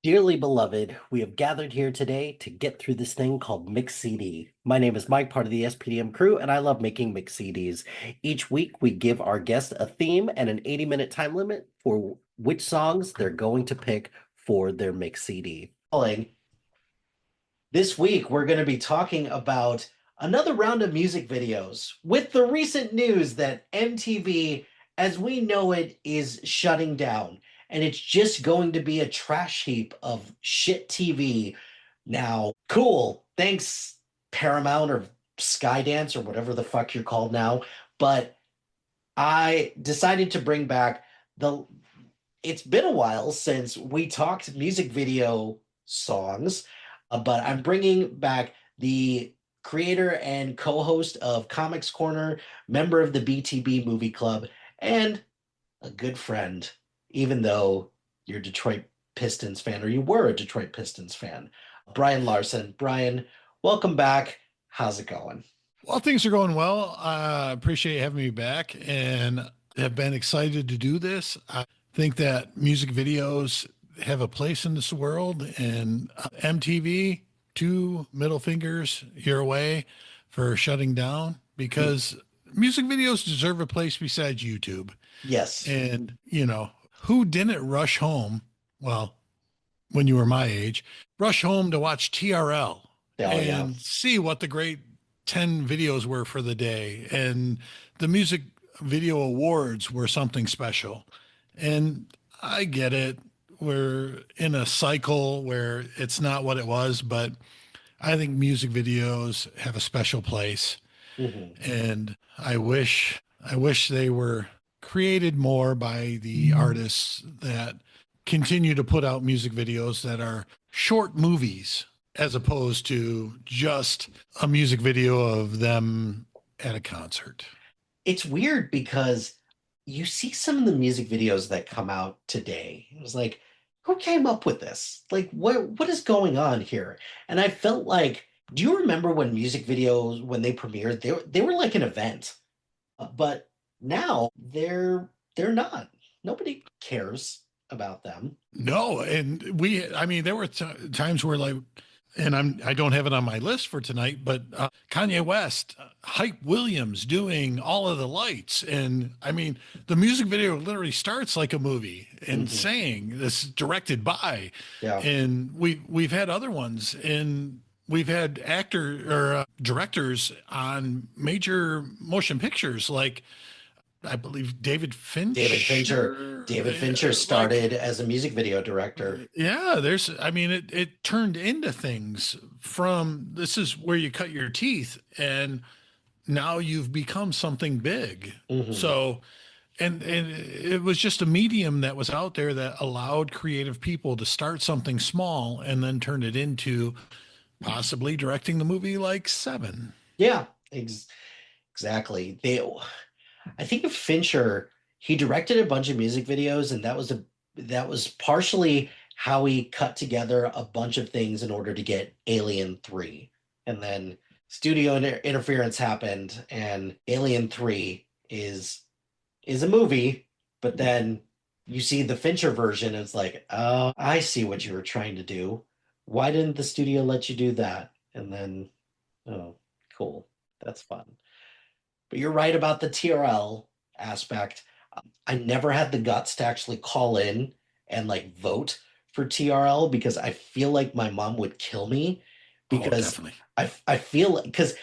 Dearly beloved, we have gathered here today to get through this thing called Mix CD. My name is Mike, part of the SPDM crew, and I love making Mix CDs. Each week, we give our guests a theme and an 80-minute time limit for which songs they're going to pick for their Mix CD. This week, we're going to be talking about another round of music videos with the recent news that MTV, as we know it, is shutting down. And it's just going to be a trash heap of shit TV now. Cool. Thanks, Paramount or Skydance or whatever the fuck you're called now. But I decided to bring back the. It's been a while since we talked music video songs, but I'm bringing back the creator and co-host of Comics Corner, member of the BTB Movie Club, and a good friend, even though you're a Detroit Pistons fan, or you were a Detroit Pistons fan, Brian Larsen. Brian, welcome back. How's it going? Well, things are going well. I appreciate having me back and have been excited to do this. I think that music videos have a place in this world, and MTV, two middle fingers your way for shutting down, because music videos deserve a place besides YouTube. Yes. And, who didn't rush home? Well, when you were my age, rush home to watch TRL and see what the great 10 videos were for the day. And the music video awards were something special. And I get it. We're in a cycle where it's not what it was, but I think music videos have a special place. Mm-hmm. And I wish they were created more by the artists that continue to put out music videos that are short movies, as opposed to just a music video of them at a concert. It's weird because you see some of the music videos that come out today. It was like, who came up with this? Like, what is going on here? And I felt like, do you remember when music videos, when they premiered, they were like an event, but now they're not. Nobody cares about them. No, and there were times where, like, and I don't have it on my list for tonight, but Kanye West, Hype Williams doing All of the Lights. And the music video literally starts like a movie and saying this is directed by, and we've had other ones, and we've had directors on major motion pictures, like I believe David Fincher. David Fincher started as a music video director. Yeah, it turned into things from this is where you cut your teeth, and now you've become something big. Mm-hmm. So, and it was just a medium that was out there that allowed creative people to start something small and then turn it into possibly directing the movie like Seven. Yeah, exactly. I think of Fincher, he directed a bunch of music videos, and that was partially how he cut together a bunch of things in order to get Alien 3. And then studio interference happened, and Alien 3 is a movie, but then you see the Fincher version, and it's like, oh, I see what you were trying to do. Why didn't the studio let you do that? And then, oh, cool. That's fun. But you're right about the TRL aspect. I never had the guts to actually call in and like vote for TRL, because I feel like my mom would kill me, because I feel like because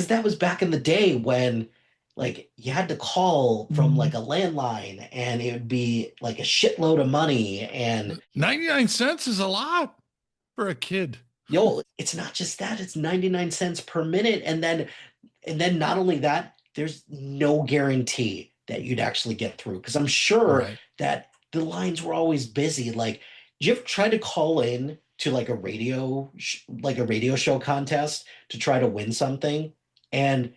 that was back in the day when like you had to call from like a landline, and it would be like a shitload of money, and 99 cents is a lot for a kid. It's not just that, it's 99 cents per minute. And then not only that, there's no guarantee that you'd actually get through, because I'm sure that the lines were always busy. Like, did you ever try to call in to like a radio show contest to try to win something? And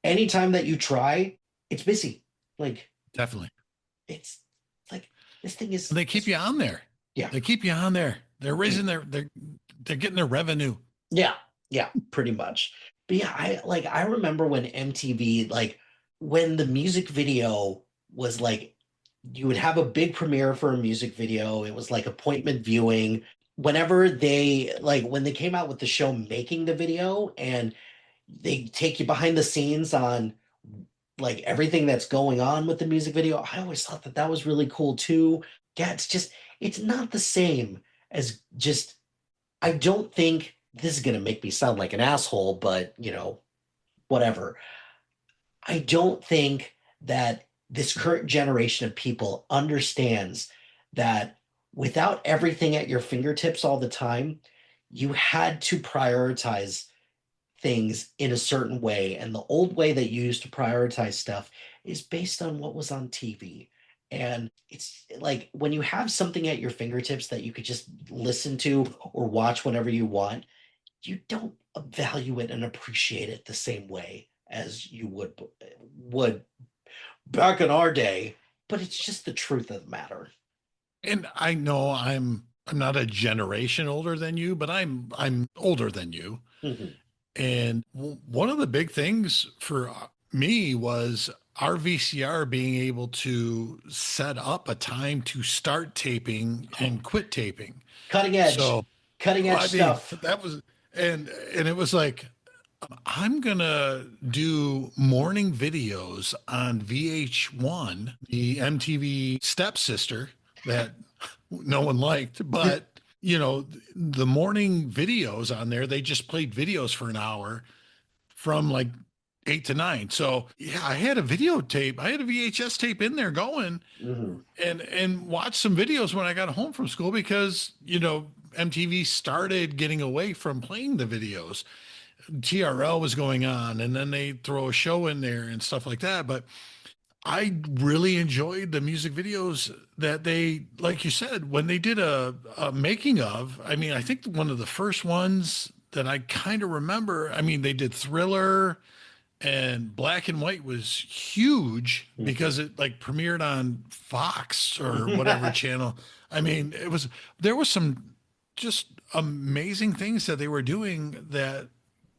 anytime that you try, it's busy. Like, definitely. It's Like this thing And they keep is you on there. yeah. They keep you on there. They're raising they're getting their revenue. Yeah, yeah, pretty much. But yeah, I remember when MTV, like when the music video was like you would have a big premiere for a music video. It was like appointment viewing. Whenever they like when they came out with the show making the video and they take you behind the scenes on like everything that's going on with the music video, I always thought that that was really cool too. Yeah, it's just it's not the same as just I don't think this is going to make me sound like an asshole, but whatever. I don't think that this current generation of people understands that without everything at your fingertips all the time, you had to prioritize things in a certain way. And the old way that you used to prioritize stuff is based on what was on TV. And it's like when you have something at your fingertips that you could just listen to or watch whenever you want, you don't value it and appreciate it the same way as you would back in our day. But it's just the truth of the matter. And I know I'm not a generation older than you, but I'm older than you. Mhm. And one of the big things for me was our VCR being able to set up a time to start taping Oh, and quit taping. cutting edge, So, cutting edge I mean, stuff. that was, and it was like, I'm gonna do morning videos on VH1, the MTV stepsister that no one liked, but the morning videos on there, they just played videos for an hour from like 8 to 9. So yeah, I had a videotape, I had a VHS tape in there going Mhm. and watched some videos when I got home from school because, MTV started getting away from playing the videos. TRL was going on and then they throw a show in there and stuff like that. But I really enjoyed the music videos that they, like you said, when they did a making of. I mean, I think one of the first ones that I kind of remember, I mean, they did Thriller and Black and White was huge Mhm. because it like premiered on Fox or whatever channel. I mean, there was some just amazing things that they were doing that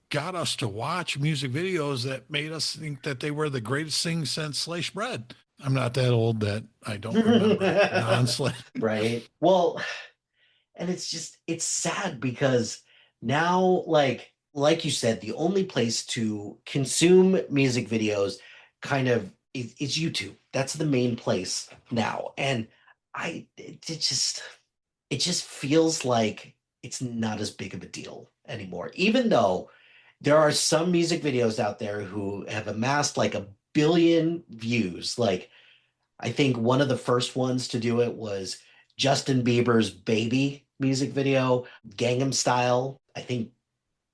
got us to watch music videos that made us think that they were the greatest thing since sliced bread. I'm not that old that I don't remember non-sliced. Right. Well, and it's just it's sad because now like you said, the only place to consume music videos kind of is YouTube. That's the main place now. And it just feels like it's not as big of a deal anymore. Even though there are some music videos out there who have amassed like 1 billion views. Like I think one of the first ones to do it was Justin Bieber's Baby music video, Gangnam Style. I think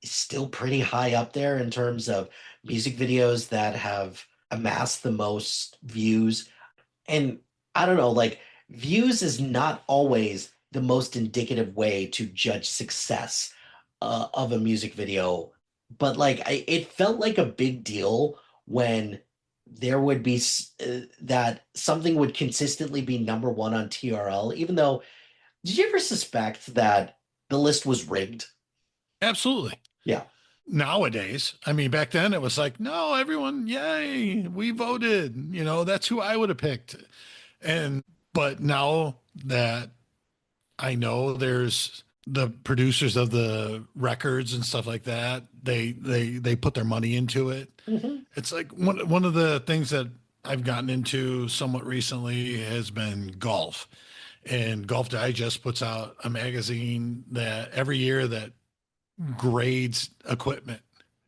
is still pretty high up there in terms of music videos that have amassed the most views. And I don't know, like views is not always the most indicative way to judge success of a music video. But it felt like a big deal when there would be that something would consistently be number one on TRL, even though, did you ever suspect that the list was rigged? Absolutely. Yeah. Nowadays, I mean, back then it was like, no, everyone, yay, we voted. That's who I would have picked. And, but now that I know there's the producers of the records and stuff like that, they put their money into it. Hmm. It's like one of the things that I've gotten into somewhat recently has been golf. And Golf Digest puts out a magazine that every year that grades equipment.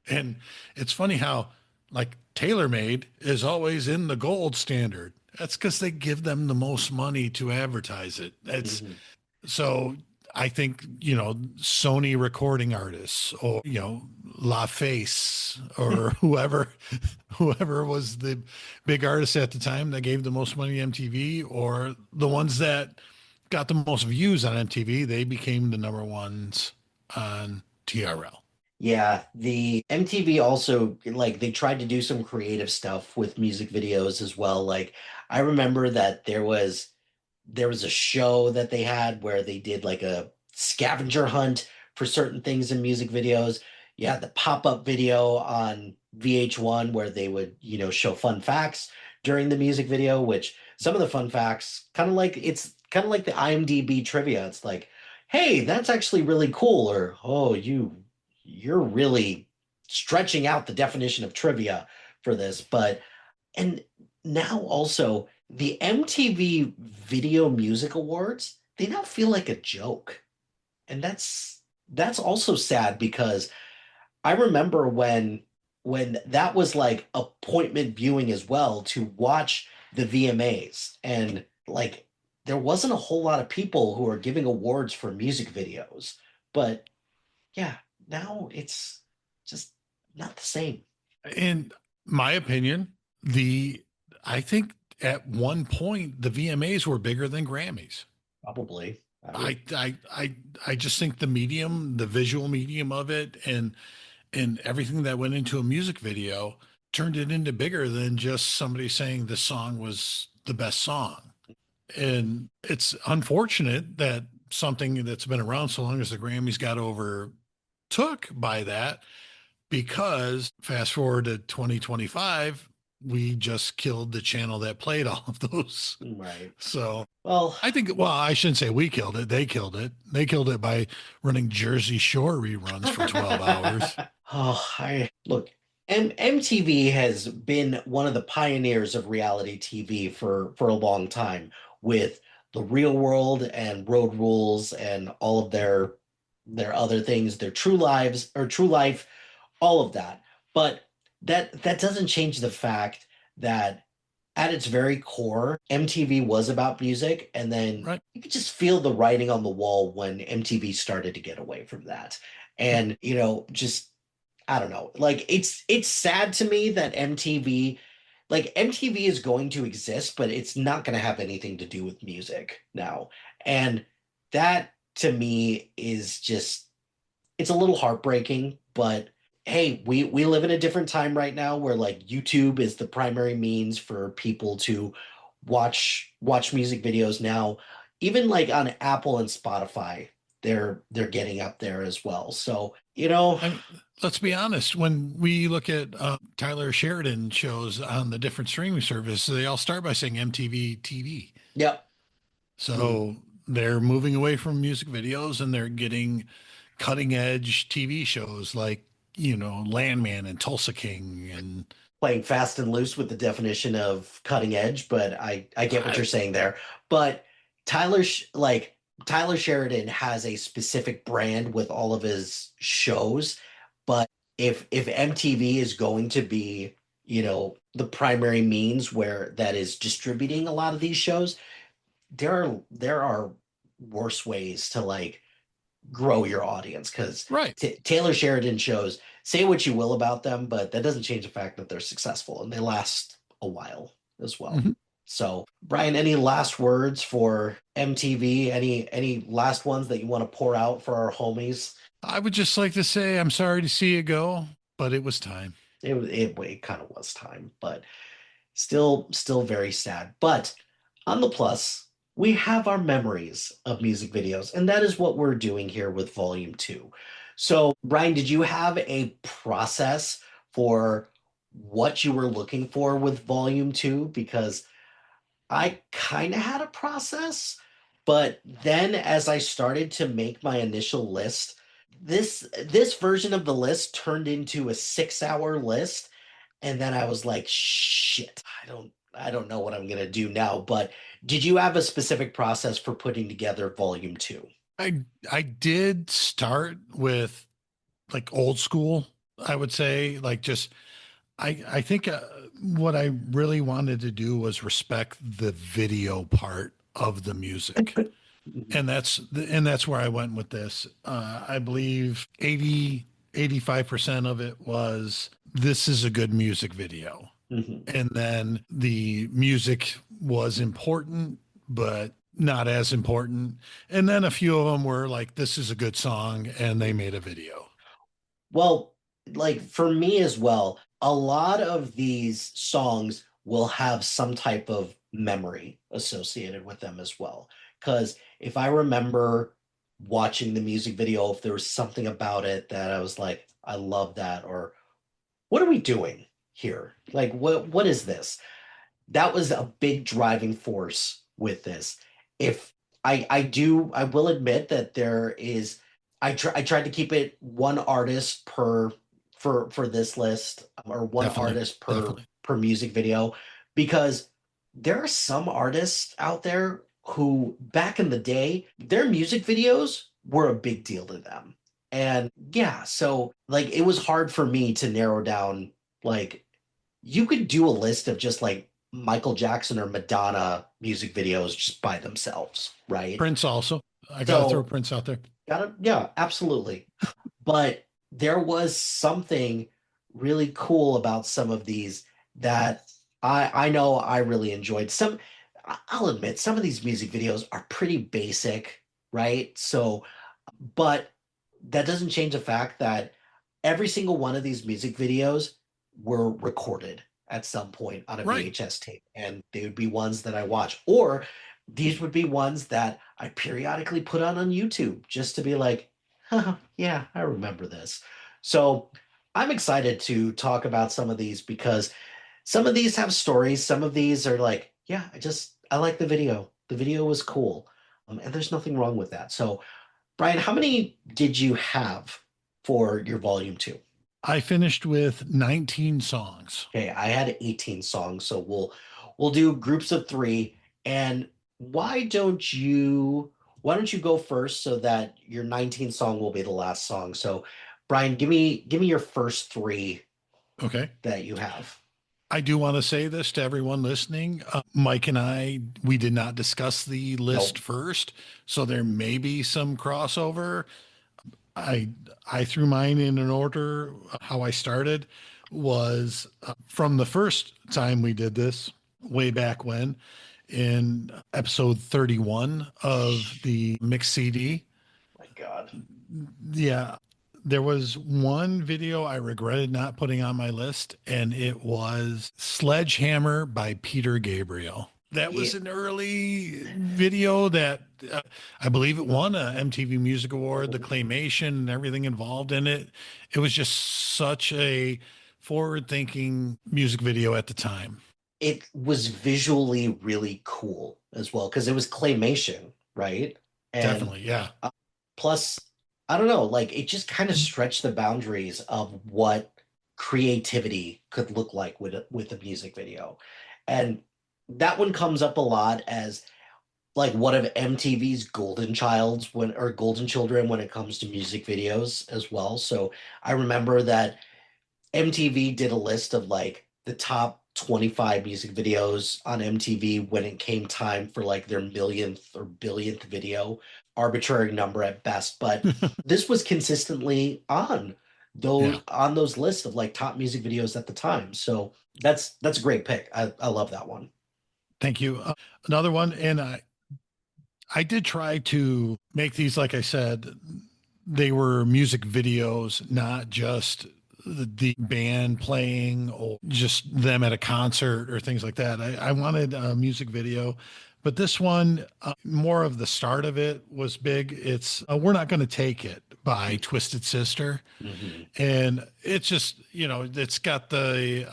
And it's funny how like TaylorMade is always in the gold standard. That's because they give them the most money to advertise it. It's Hmm. so I think, Sony recording artists or, La Face or whoever was the big artist at the time that gave the most money to MTV or the ones that got the most views on MTV, they became the number ones on TRL. Yeah, the MTV also like they tried to do some creative stuff with music videos as well. Like I remember that there was there was a show that they had where they did like a scavenger hunt for certain things in music videos. You had the pop-up video on VH1 where they would, show fun facts during the music video, which some of the fun facts it's kind of like the IMDb trivia. It's like, hey, that's actually really cool, or oh, you're really stretching out the definition of trivia for this. But and now also the MTV Video Music Awards, they now feel like a joke. And that's also sad because I remember when that was like appointment viewing as well to watch the VMAs, and like there wasn't a whole lot of people who are giving awards for music videos. But yeah, now it's just not the same. In my opinion, the I think at one point the VMAs were bigger than Grammys. Probably. I would. I just think the medium, the visual medium of it, and everything that went into a music video turned it into bigger than just somebody saying the song was the best song. And it's unfortunate that something that's been around so long as the Grammys got overtook by that, because fast forward to 2025, we just killed the channel that played all of those. Right. So Well, I think, well, I shouldn't say we killed it. They killed it. They killed it by running Jersey Shore reruns for 12 hours. oh, I look, MTV has been one of the pioneers of reality TV for a long time with The Real World and Road Rules and all of their other things, their True Lives or True Life, all of that. But that doesn't change the fact that at its very core, MTV was about music, and then Right. you could just feel the writing on the wall when MTV started to get away from that. And, just I don't know. Like it's sad to me that MTV is going to exist, but it's not going to have anything to do with music now. And that to me is just it's a little heartbreaking, but hey, we live in a different time right now where like YouTube is the primary means for people to watch music videos now. Even like on Apple and Spotify, they're getting up there as well. So, I mean, let's be honest. When we look at Tyler Sheridan shows on the different streaming services, they all start by saying MTV TV. yep. Mm, So they're moving away from music videos and they're getting cutting edge TV shows like, Landman and Tulsa King. And playing fast and loose with the definition of cutting edge, but I get what I, you're saying there. But Tyler Sheridan has a specific brand with all of his shows, but if MTV is going to be, the primary means where that is distributing a lot of these shows, there are worse ways to like grow your audience because right. Taylor Sheridan shows, say what you will about them, but that doesn't change the fact that they're successful and they last a while as well. Mhm. So, Brian, any last words for MTV? Any last ones that you want to pour out for our homies? I would just like to say I'm sorry to see it go, but it was time. It kind of was time, but still very sad. But on the plus, we have our memories of music videos, and that is what we're doing here with Volume 2. So, Brian, did you have a process for what you were looking for with Volume 2? Because I kind of had a process, but then as I started to make my initial list, this version of the list turned into a 6-hour list, and then I was like, shit, I don't know what I'm gonna do now. But did you have a specific process for putting together volume two? I did start with like old school, I would say, like just I think what I really wanted to do was respect the video part of the music. Mhm, And that's where I went with this. I believe 85% of it was this is a good music video. mhm. And then the music was important, but not as important. And then a few of them were like, this is a good song, and they made a video. Well, like for me as well, a lot of these songs will have some type of memory associated with them as well. Because if I remember watching the music video, if there was something about it that I was like, I love that, or what are we doing here? Like, what is this? That was a big driving force with this. If I will admit that there is I tried to keep it one artist per for this list, or one Definitely. artist Definitely. per music video, because there are some artists out there who back in the day their music videos were a big deal to them. And yeah, so like it was hard for me to narrow down, like you could do a list of just like Michael Jackson or Madonna music videos just by themselves, right? Prince also. I got to throw So, Prince out there. gotta, yeah, absolutely. But there was something really cool about some of these that I know I really enjoyed. I'll admit, some of these music videos are pretty basic, right? So, but that doesn't change the fact that every single one of these music videos were recorded at some point on a Right. VHS tape, and they would be ones that I watch, or these would be ones that I periodically put on YouTube just to be like, huh, yeah, I remember this. So I'm excited to talk about some of these because some of these have stories. Some of these are like, yeah, I like the video. The video was cool. And there's nothing wrong with that. So Brian, how many did you have for your volume two? I finished with 19 songs. Okay, I had 18 songs, so we'll do groups of three. And why don't you go first so that your 19 song will be the last song? So Brian, give me your first three Okay. that you have. I do want to say this to everyone listening. Mike and I, we did not discuss the list Nope. first, so there may be some crossover. I I threw mine in an order. How I started was from the first time we did this, way back when, in episode 31 of the mix CD. My God. Yeah, there was one video I regretted not putting on my list, and it was Sledgehammer by Peter Gabriel. That Yeah, was an early video that I believe it won a MTV Music Award, the claymation and everything involved in it. It was just such a forward thinking music video at the time. it was visually really cool as well because it was claymation, right? And Definitely. Yeah. plus, I don't know, like it just kind of stretched the boundaries of what creativity could look like with a music video. And that one comes up a lot as like one of MTV's golden childs when or golden children when it comes to music videos as well. So I remember that MTV did a list of like the top 25 music videos on MTV when it came time for like their millionth or billionth video, arbitrary number at best, but this was consistently Yeah. on those lists of like top music videos at the time. So that's a great pick. I love that one. Thank you. Another one, and I did try to make these, like I said, they were music videos, not just the band playing or just them at a concert or things like that. I wanted a music video, but this one, more of the start of it was big. It's We're Not Going to Take It by Twisted Sister. Mhm. And it's just, it's got the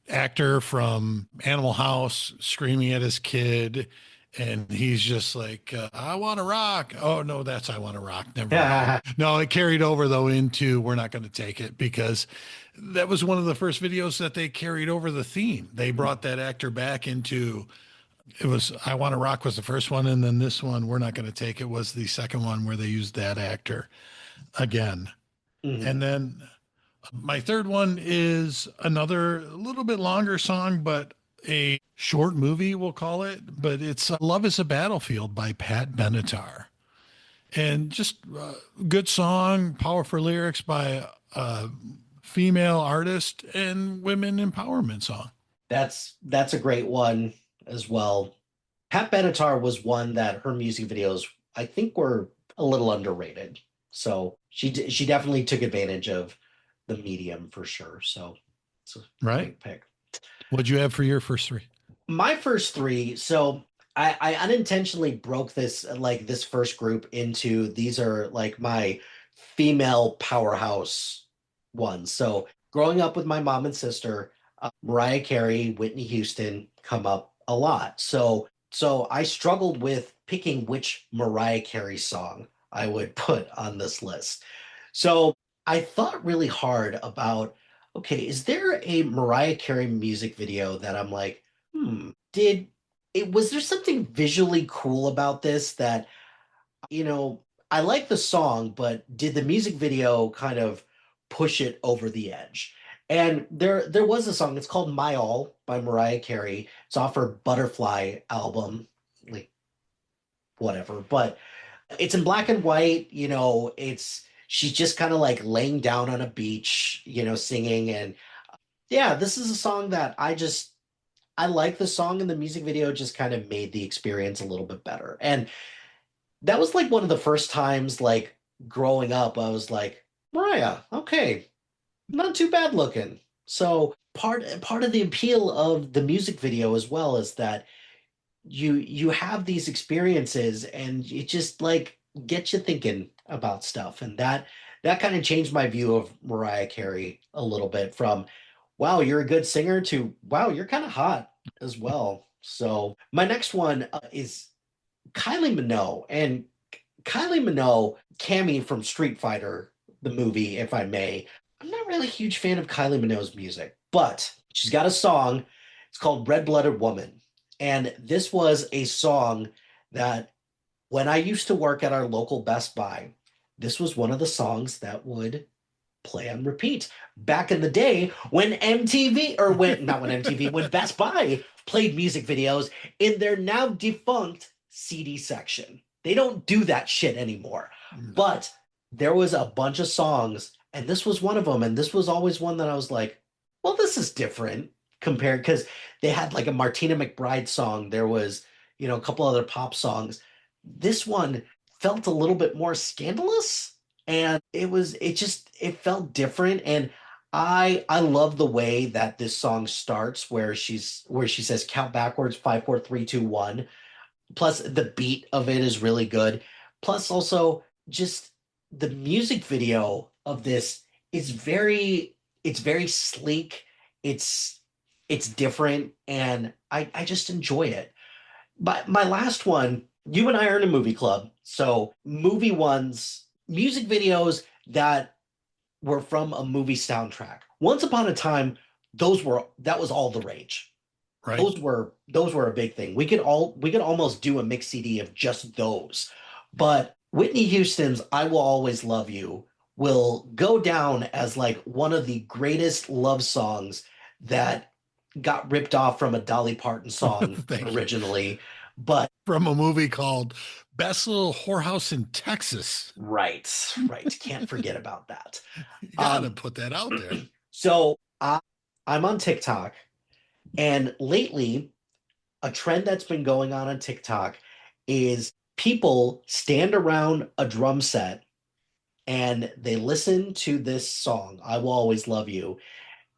actor from Animal House screaming at his kid, and he's just like, I want to rock. Oh no, that's I Want to Rock. Never mind. No, it carried over though into We're Not Going to Take It, because that was one of the first videos that they carried over the theme. They brought that actor back into it. Was I Want to Rock was the first one, and then this one, We're Not Going to Take It, was the second one where they used that actor again. And Mhm. then my third one is another little bit longer song, but a short movie, we'll call it. But it's Love is a Battlefield by Pat Benatar. And just good song, powerful lyrics by a female artist, and women empowerment song. That's a great one as well. Pat Benatar was one that her music videos I think were a little underrated. So she definitely took advantage of the medium for sure. So it's a Right? great pick. What'd you have for your first three? My first three, so I unintentionally broke this like this first group into these are like my female powerhouse ones. So growing up with my mom and sister, Mariah Carey, Whitney Houston come up a lot. So I struggled with picking which Mariah Carey song I would put on this list. So I thought really hard about, okay, is there a Mariah Carey music video that I'm like, did it was there something visually cool about this that, you know, I like the song, but did the music video kind of push it over the edge? And there was a song, it's called My All by Mariah Carey. It's off her Butterfly album, like whatever, but it's in black and white, it's she's just kind of like laying down on a beach, singing. And yeah, this is a song that I like the song, and the music video just kind of made the experience a little bit better. And that was like one of the first times, like growing up, I was like, Mariah, okay, not too bad looking. So part of the appeal of the music video as well is that you have these experiences and it just like gets you thinking about stuff. And that kind of changed my view of Mariah Carey a little bit from, wow, you're a good singer to, wow, you're kind of hot as well. So my next one is Kylie Minogue. And Kylie Minogue, Cammy from Street Fighter, the movie, if I may. I'm not really a huge fan of Kylie Minogue's music, but she's got a song. It's called Red-Blooded Woman. And this was a song that when I used to work at our local Best Buy, this was one of the songs that would play on repeat. Back in the day when MTV, or when, not when MTV, when Best Buy played music videos in their now defunct CD section. They don't do that shit anymore. But there was a bunch of songs, and this was one of them. And this was always one that I was like, well, this is different compared, because they had like a Martina McBride song. There was, a couple other pop songs. This one felt a little bit more scandalous, and it felt different. And I love the way that this song starts, where she says count backwards, 5 4 3 2 1. Plus the beat of it is really good. Plus also just the music video of this is very sleek. It's different, and I just enjoy it. But my last one, you and I are in a movie club. So movie ones, music videos that were from a movie soundtrack. Once upon a time, that was all the rage. Right. Those were a big thing. We could almost do a mix CD of just those. But Whitney Houston's I Will Always Love You will go down as like one of the greatest love songs that got ripped off from a Dolly Parton song Thank you. originally. But From a movie called Best Little Whorehouse in Texas. right, right, can't forget about that. You gotta Um, put that out there. so I'm on TikTok, and lately a trend that's been going on TikTok is people stand around a drum set and they listen to this song, I Will Always Love You.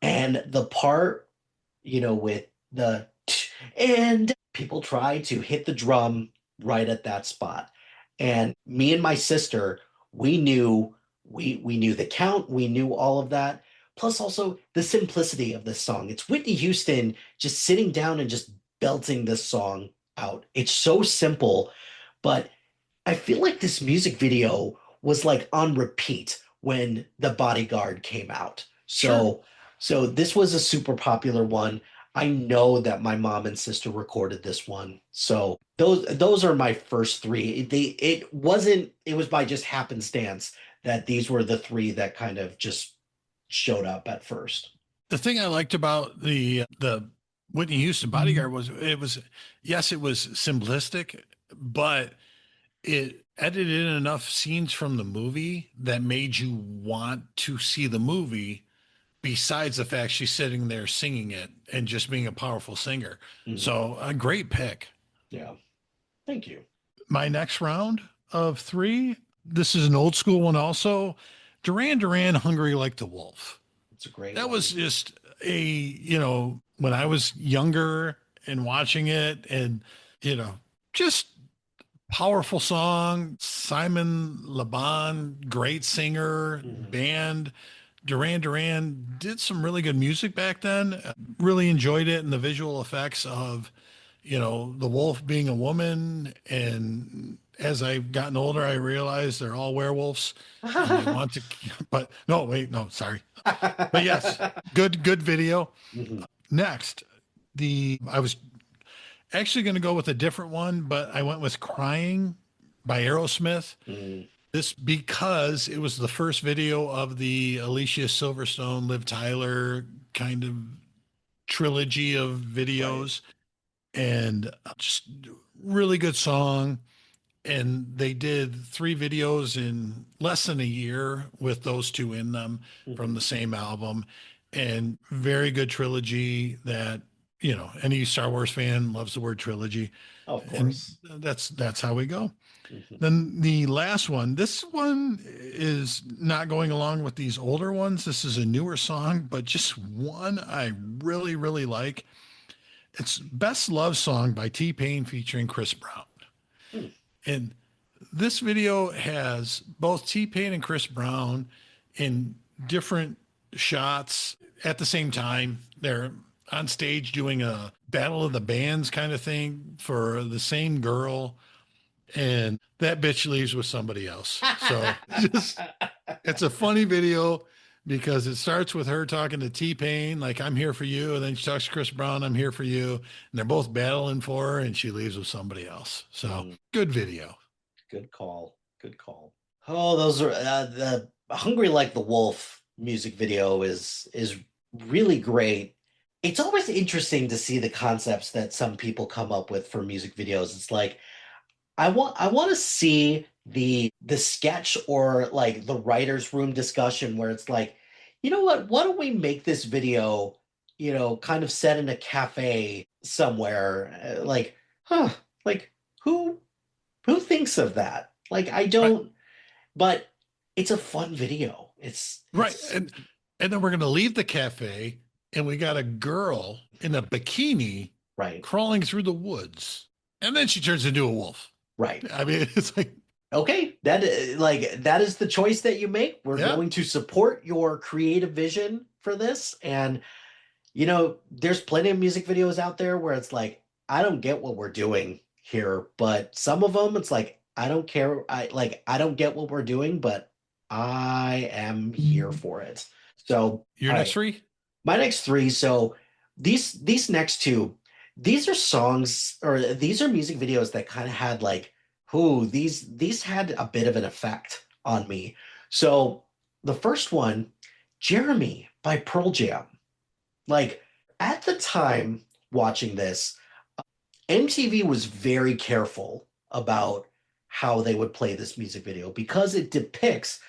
And the part, with the and people try to hit the drum right at that spot. And me and my sister, we knew the count, we knew all of that. Plus also the simplicity of this song. It's Whitney Houston just sitting down and just belting this song out. It's so simple, but I feel like this music video was like on repeat when The Bodyguard came out. Sure. So this was a super popular one. I know that my mom and sister recorded this one. So those are my first three. It was by just happenstance that these were the three that kind of just showed up at first. The thing I liked about the Whitney Houston Bodyguard was yes, it was simplistic, but it edited in enough scenes from the movie that made you want to see the movie, besides the fact she's sitting there singing it and just being a powerful singer. Mhm. So a great pick. Yeah. Thank you. My next round of three, this is an old school one also. Duran Duran, Hungry Like the Wolf. It's a great That one. was just when I was younger and watching it, and you know, just powerful song. Simon Laban, great singer, Mhm. band. Duran Duran did some really good music back then. Really enjoyed it, and the visual effects of, the wolf being a woman. And as I've gotten older, I realized they're all werewolves and they want to, but no, wait, no, sorry. But yes, good video. Mhm. Next, I was actually going to go with a different one, but I went with Crying by Aerosmith. Mhm. This because it was the first video of the Alicia Silverstone, Liv Tyler kind of trilogy of Right. videos, and just really good song. And they did 3 videos in less than a year with those two in them from Mhm. the same album, and very good trilogy that, any Star Wars fan loves the word trilogy. Of And course. that's how we go. Mhm. Then the last one, this one is not going along with these older ones. This is a newer song, but just one I really, really like. It's Best Love Song by T-Pain featuring Chris Brown. Hmm. And this video has both T-Pain and Chris Brown in different shots at the same time. They're on stage doing a battle of the bands kind of thing for the same girl, and that bitch leaves with somebody else. So just, it's a funny video because it starts with her talking to T-Pain, like, I'm here for you. And then she talks to Chris Brown, I'm here for you. And they're both battling for her, and she leaves with somebody else. So Mhm. good video. Good call. Good call. Oh, those are the Hungry Like the Wolf music video is really great. It's always interesting to see the concepts that some people come up with for music videos. It's like I want to see the sketch or like the writer's room discussion where it's like, you know what? Why don't we make this video, kind of set in a cafe somewhere? Huh, like who who thinks of that? Like I Right. don't, but it's a fun video. Right. It's And then we're gonna leave the cafe, and we got a girl in a bikini right, crawling through the woods. And then she turns into a wolf. right. I mean, it's like, Okay, that is the choice that you make. We're yeah, going to support your creative vision for this. And there's plenty of music videos out there where it's like, I don't get what we're doing here, but some of them it's like, I don't care. I don't get what we're doing, but I am here for it. So, your all next right, three. my next three. So these next two, these are songs or these are music videos that kind of had like, who these had a bit of an effect on me. So the first one, Jeremy by Pearl Jam. Like at the time watching this, MTV was very careful about how they would play this music video because it depicts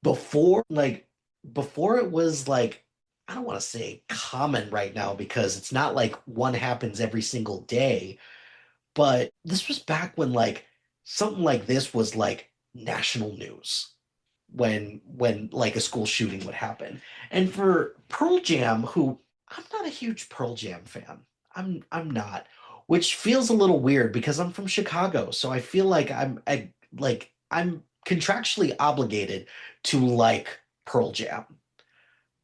before it was like I don't want to say common right now because it's not like one happens every single day, but this was back when like something like this was like national news when like a school shooting would happen. And for Pearl Jam, who I'm not a huge Pearl Jam fan. I'm not, which feels a little weird because I'm from Chicago, so I feel like I'm contractually obligated to like Pearl Jam.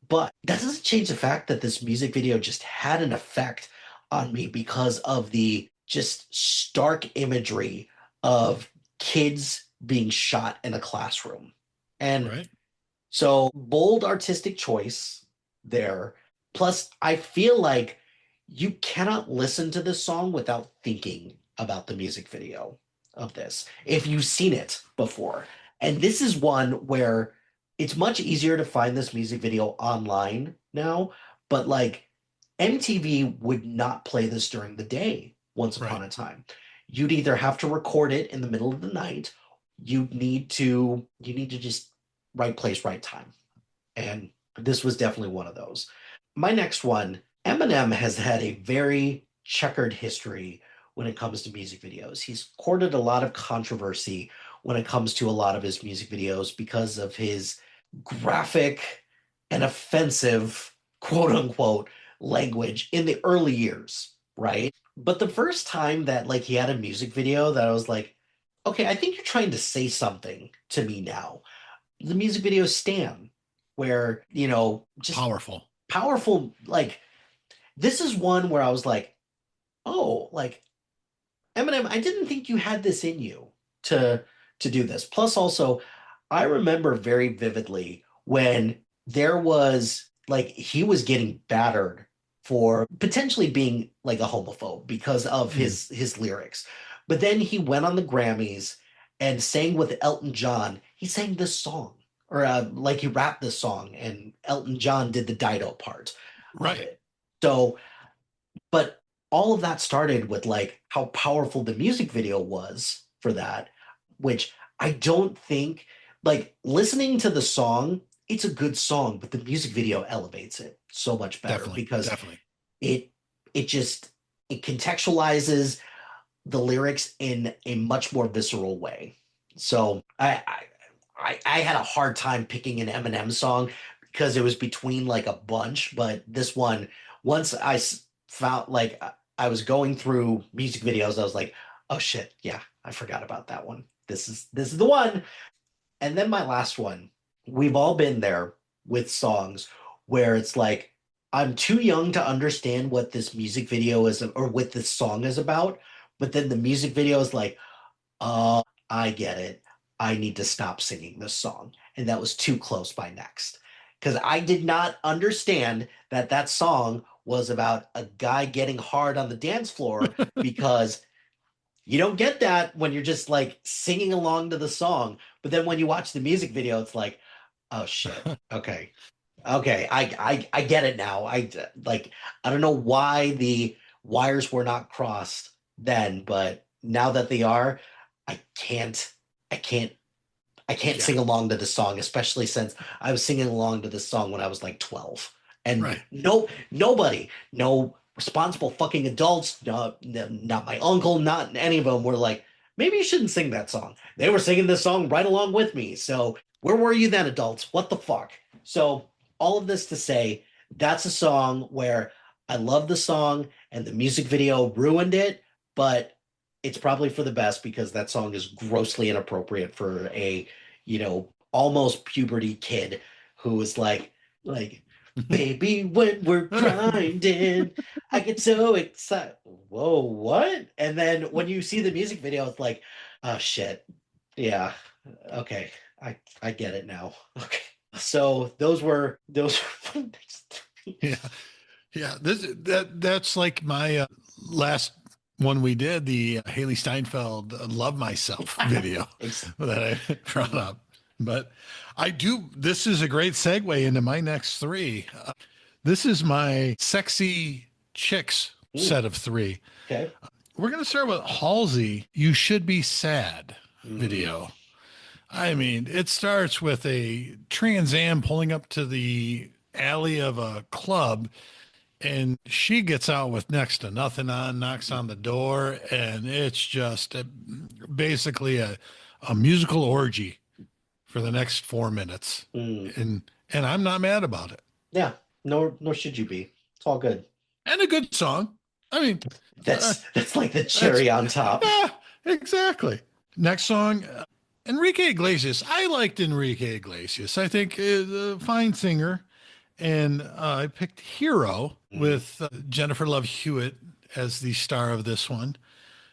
But that doesn't change the fact that this music video just had an effect on me because of the just stark imagery of kids being shot in a classroom. And Right. so bold artistic choice there. Plus, I feel like you cannot listen to this song without thinking about the music video of this if you've seen it before. And this is one where it's much easier to find this music video online now, but like MTV would not play this during the day once upon Right. a time. You'd either have to record it in the middle of the night, you need to just right place, right time. And this was definitely one of those. My next one, Eminem has had a very checkered history when it comes to music videos. He's courted a lot of controversy when it comes to a lot of his music videos because of his graphic and offensive, quote unquote, language in the early years, right? But the first time that like he had a music video that I was like, okay, I think you're trying to say something to me now. The music video Stan, where, just Powerful. powerful, like this is one where I was like, oh, like Eminem, I didn't think you had this in you to to do this. Plus, also, I remember very vividly when there was like he was getting battered for potentially being like a homophobe because of Mm, his lyrics. But then he went on the Grammys and sang with Elton John. He sang this song, or like he rapped this song, and Elton John did the Dido part of right. it. So but all of that started with like how powerful the music video was for that, which I don't think like listening to the song, it's a good song, but the music video elevates it so much better Definitely. because Definitely. it it just it contextualizes the lyrics in a much more visceral way. So I had a hard time picking an Eminem song because it was between like a bunch, but this one, once found like I was going through music videos, I was like, oh shit, yeah, I forgot about that one. This is the one. And then my last one, we've all been there with songs where it's like, I'm too young to understand what this music video is or what this song is about. But then the music video is like, oh, I get it. I need to stop singing this song. And that was Too Close by Next. Because I did not understand that that song was about a guy getting hard on the dance floor because you don't get that when you're just like singing along to the song. But then when you watch the music video, it's like, oh shit. Okay. Okay. I get it now. Like I don't know why the wires were not crossed then, but now that they are, I can't I can't I can't Yeah. sing along to the song, especially since I was singing along to this song when I was like 12. And Right. nobody, no responsible fucking adults, not my uncle, not any of them were like, maybe you shouldn't sing that song. They were singing this song right along with me. So where were you then, adults? What the fuck? So all of this to say, that's a song where I love the song and the music video ruined it, but it's probably for the best because that song is grossly inappropriate for a almost puberty kid who is like, baby, when we're grinding, I get so excited. Whoa, what? And then when you see the music video, it's like, oh shit. Yeah. Okay. I get it now. Okay. So those were Yeah. Yeah. That's like my last one we did, the Haley Steinfeld Love Myself video Ex- that I brought up. But this is a great segue into my next three. This is my sexy chicks mm, set of three. okay. We're going to start with Halsey, You Should Be Sad Mm, video. I mean, it starts with a Trans Am pulling up to the alley of a club, and she gets out with next to nothing on, knocks on the door, and it's just basically a musical orgy for the next 4 minutes. mm. And I'm not mad about it. Yeah, nor should you be. It's all good. And a good song. I mean, uh, That's like the that's cherry on top. yeah, exactly. Next song, Enrique Iglesias. I liked Enrique Iglesias. I think a fine singer. And I picked Hero Mm. with Jennifer Love Hewitt as the star of this one.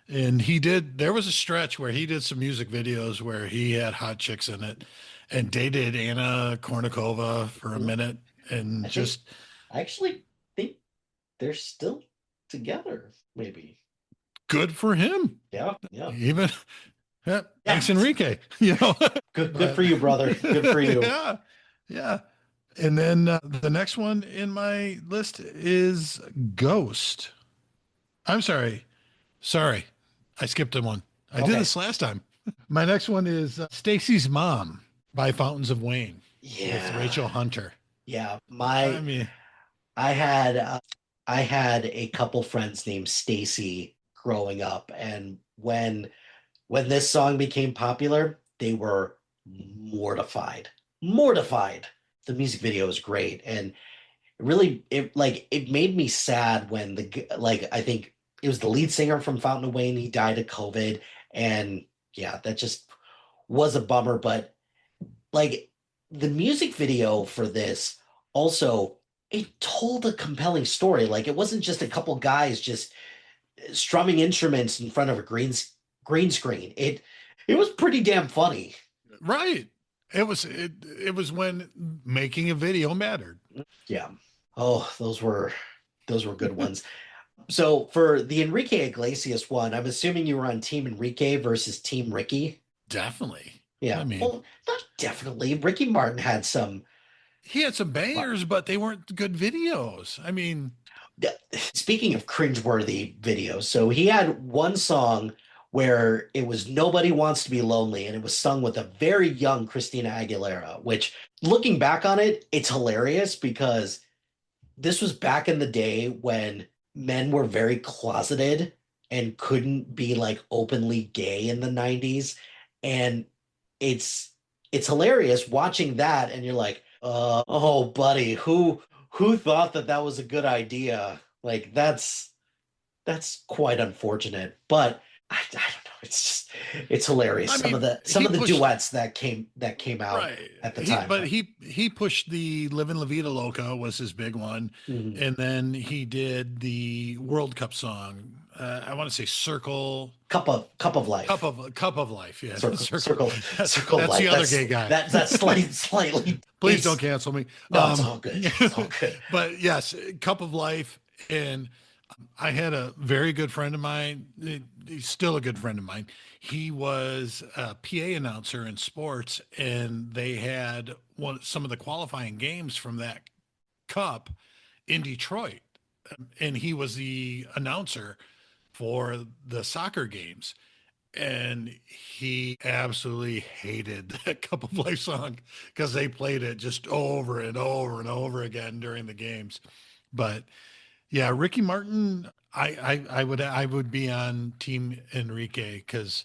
And there was a stretch where he did some music videos where he had hot chicks in it and dated Anna Kournikova for a Mm. minute and I think just I actually think they're still together, maybe. good for him. Yeah, yeah. Even, yeah, Yeah. thanks, Enrique, you know, Good for but you, brother. Good for you. yeah, yeah. And then the next one in my list is Ghost. I'm sorry. Sorry. I skipped a one. I did Okay. this last time. My next one is Stacy's Mom by Fountains of Wayne with Yeah. Rachel Hunter. Yeah. I My mean, I had I had a couple friends named Stacy growing up, and when this song became popular, they were mortified. Mortified. The music video is great, and really it made me sad when like I think it was the lead singer from Fountain of Wayne. He died of COVID, and yeah, that just was a bummer. But like the music video for this also, it told a compelling story. Like it wasn't just a couple guys just strumming instruments in front of a green screen. It was pretty damn funny. Right. It was when making a video mattered. Yeah. Oh, those were good ones. So for the Enrique Iglesias one, I'm assuming you were on Team Enrique versus Team Ricky. Definitely. I Yeah. mean, Well, not definitely. Ricky Martin had some. he had some bangers, but they weren't good videos. I mean, Speaking of cringeworthy videos, so he had one song where it was Nobody Wants to Be Lonely, and it was sung with a very young Christina Aguilera, which looking back on it, it's hilarious because this was back in the day when men were very closeted and couldn't be like openly gay in the 90s. And it's it's hilarious watching that and you're like, oh buddy, who thought that that was a good idea? Like that's quite unfortunate. But I don't know. It's just it's hilarious. I mean, Some he of the pushed duets that came out right. at the time. He pushed the "Livin' La Vida Loca" was his big one, Mhm. and then he did the World Cup song. I want to say "Circle." Cup of life. Cup of life, yeah. Circle. Circle of That's the life. other gay guy. That's slightly. Please don't cancel me. No, it's all good. It's all good. But yes, Cup of Life. And I had a very good friend of mine. He's still a good friend of mine. He was a PA announcer in sports, and they had some of the qualifying games from that cup in Detroit. And he was the announcer for the soccer games. And he absolutely hated that Cup of Life song because they played it just over and over and over again during the games. But yeah, Ricky Martin, I would be on Team Enrique because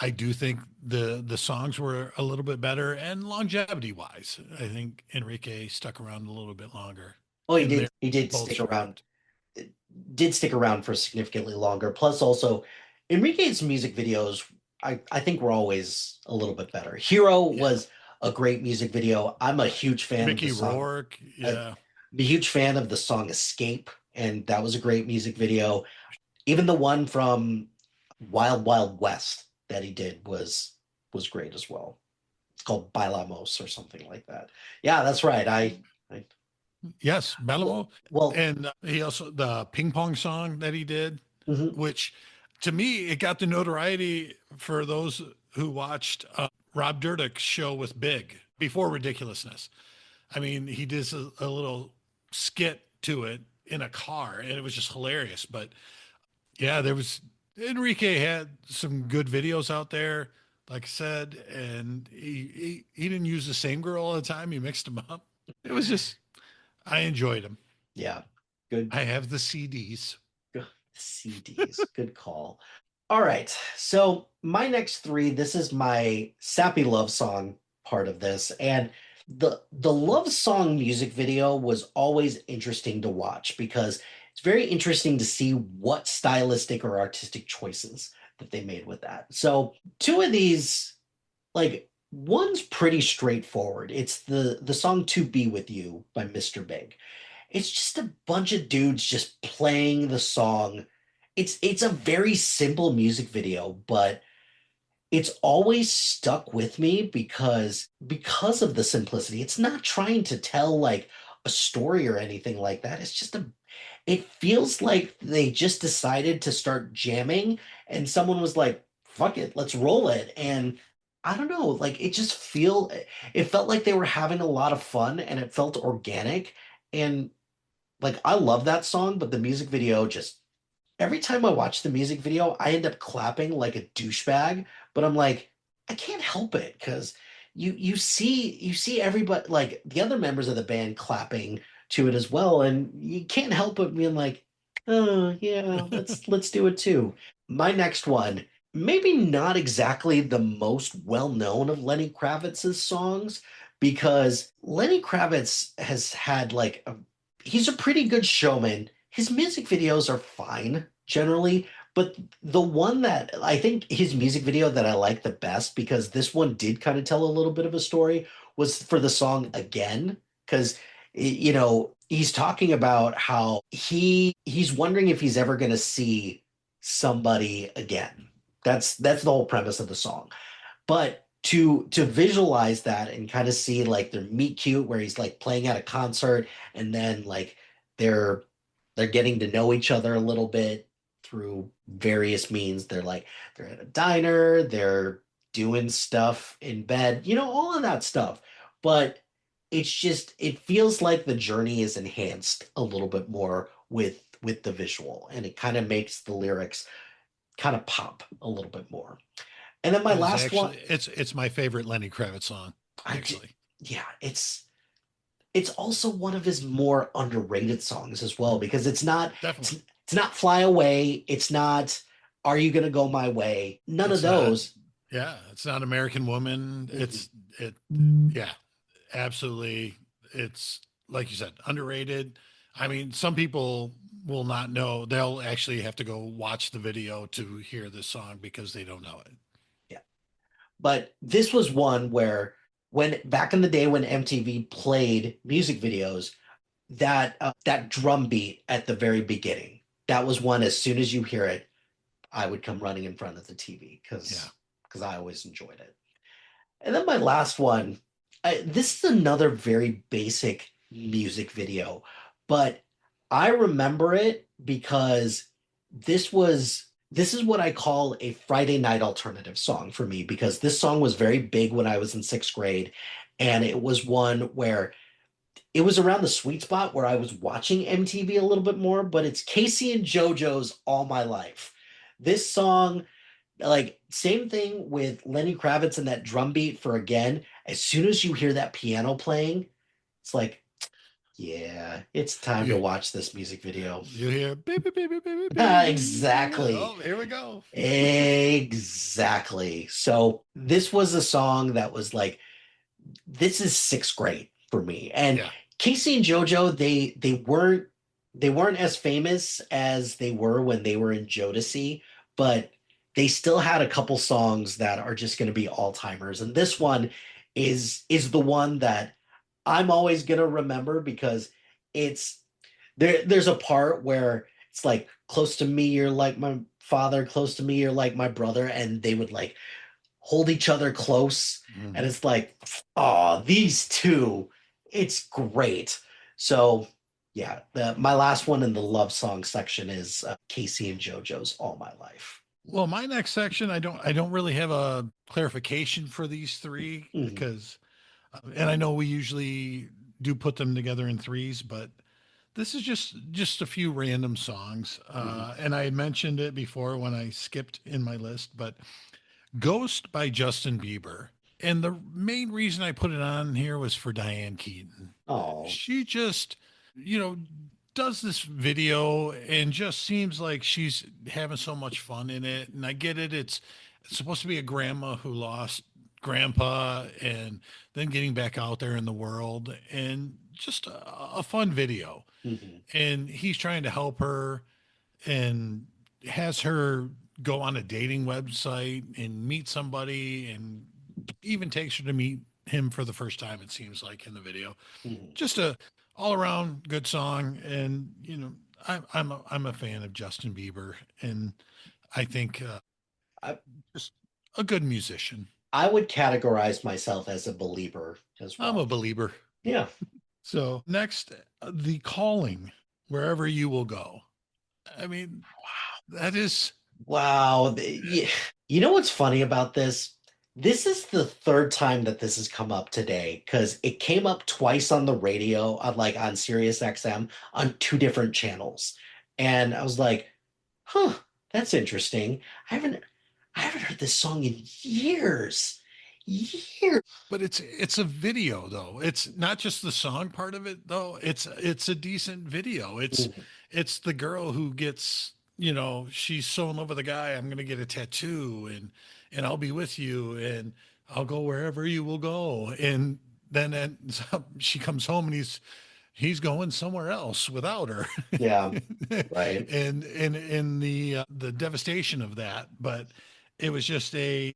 I do think the songs were a little bit better and longevity wise, I think Enrique stuck around a little bit longer, Oh, and they're he did both stick star. around. Did stick around for significantly longer. Plus, also Enrique's music videos, I think were always a little bit better. Hero Yeah, was a great music video. I'm a huge fan of the Mickey song. Rourke, I'm yeah, a huge fan of the song Escape, and that was a great music video. Even the one from Wild Wild West that he did was great as well. It's called Bailamos or something like that. Yeah, that's right. I yes, well, Belamo, well and he also the ping pong song that he did, mhm. which to me it got the notoriety for those who watched Rob Dyrdek's show with Big before Ridiculousness. I mean, he did a little skit to it in a car, and it was just hilarious. But yeah, there was Enrique had some good videos out there, like I said, and he didn't use the same girl all the time. He mixed them up. It was just I enjoyed him. Yeah, good. I have the CDs. Good CDs. Good call. All right. So my next three, this is my sappy love song part of this. And the love song music video was always interesting to watch because it's very interesting to see what stylistic or artistic choices that they made with that. So two of these, like one's pretty straightforward. It's the song To Be With You by Mr. Big. It's just a bunch of dudes just playing the song. It's a very simple music video, but it's always stuck with me because of the simplicity. It's not trying to tell like a story or anything like that. It's just a it feels like they just decided to start jamming and someone was like, fuck it, let's roll it. And I don't know, like it felt like they were having a lot of fun and it felt organic. And like I love that song, but the music video just every time I watch the music video, I end up clapping like a douchebag, but I'm like, I can't help it because you see everybody like the other members of the band clapping to it as well, and you can't help but being like, oh yeah, let's do it too. My next one, maybe not exactly the most well-known of Lenny Kravitz's songs, because Lenny Kravitz has had like he's a pretty good showman. His music videos are fine. generally, but the one that I think his music video that I like the best, because this one did kind of tell a little bit of a story, was for the song Again. Because he's talking about how he's wondering if he's ever going to see somebody again. That's the whole premise of the song. But to visualize that and kind of see like their meet cute where he's like playing at a concert, and then like they're they're getting to know each other a little bit through various means. They're at a diner, they're doing stuff in bed, all of that stuff. But it feels like the journey is enhanced a little bit more with the visual, and it kind of makes the lyrics kind of pop a little bit more. And then my It is last one, actually it's my favorite Lenny Kravitz song, I j- actually. yeah, it's also one of his more underrated songs as well, because it's, Definitely. it's not Fly Away, it's not Are You Gonna Go My Way, none of It's not, those. yeah, it's not American Woman. Mhm. It yeah, absolutely. It's like you said, underrated. I mean, some people will not know. They'll actually have to go watch the video to hear this song because they don't know it. Yeah. But this was one where, when back in the day when MTV played music videos, that drum beat at the very beginning, that was one, as soon as you hear it, I would come running in front of the TV Yeah. because I always enjoyed it. And then my last one, this is another very basic music video, but I remember it because this is what I call a Friday night alternative song for me, because this song was very big when I was in sixth grade, and it was one where it was around the sweet spot where I was watching MTV a little bit more, but it's Casey and JoJo's All My Life. This song, like, same thing with Lenny Kravitz and that drum beat for Again. As soon as you hear that piano playing, it's like, yeah, it's time to You watch this music video. you hear baby baby baby baby. Exactly. Oh, here we go. Exactly. So this was a song that was like, this is sixth grade for me. And Yeah. Casey and JoJo, they weren't as famous as they were when they were in Jodeci, but they still had a couple songs that are just going to be all timers. And this one is the one that I'm always going to remember, because it's there's a part where it's like, close to me you're like my father, close to me you're like my brother, and they would like hold each other close, and Mhm. it's like, oh, these two, it's great. So yeah, my last one in the love song section is Casey and JoJo's All My Life. Well, my next section, I don't really have a clarification for these three Mhm, because, and I know we usually do put them together in threes, but this is just a few random songs. mhm. And I had mentioned it before when I skipped in my list, but Ghost by Justin Bieber. And the main reason I put it on here was for Diane Keaton. Oh. She just, you know, does this video and just seems like she's having so much fun in it. And I get it. It's supposed to be a grandma who lost grandpa and then getting back out there in the world, and just a fun video. Mhm, And he's trying to help her and has her go on a dating website and meet somebody, and even takes her to meet him for the first time, it seems like in the video. mhm. Just a all around good song. And I'm a fan of Justin Bieber, and I think I, just a good musician. I would categorize myself as a believer as I'm a well. believer. Yeah. So next, The Calling, Wherever You Will Go. I mean, that is Wow. You know what's funny about this? This is the third time that this has come up today, because it came up twice on the radio, on Sirius XM, on two different channels. And I was like, huh, that's interesting. I haven't heard this song in years. Years. but it's a video though. It's not just the song part of it though. It's a decent video. Mhm, It's the girl who gets, she's so in love with a guy, I'm gonna get a tattoo, and I'll be with you, and I'll go wherever you will go. And then ends up, she comes home and he's going somewhere else without her. Yeah, right. And the devastation of that. But it was just the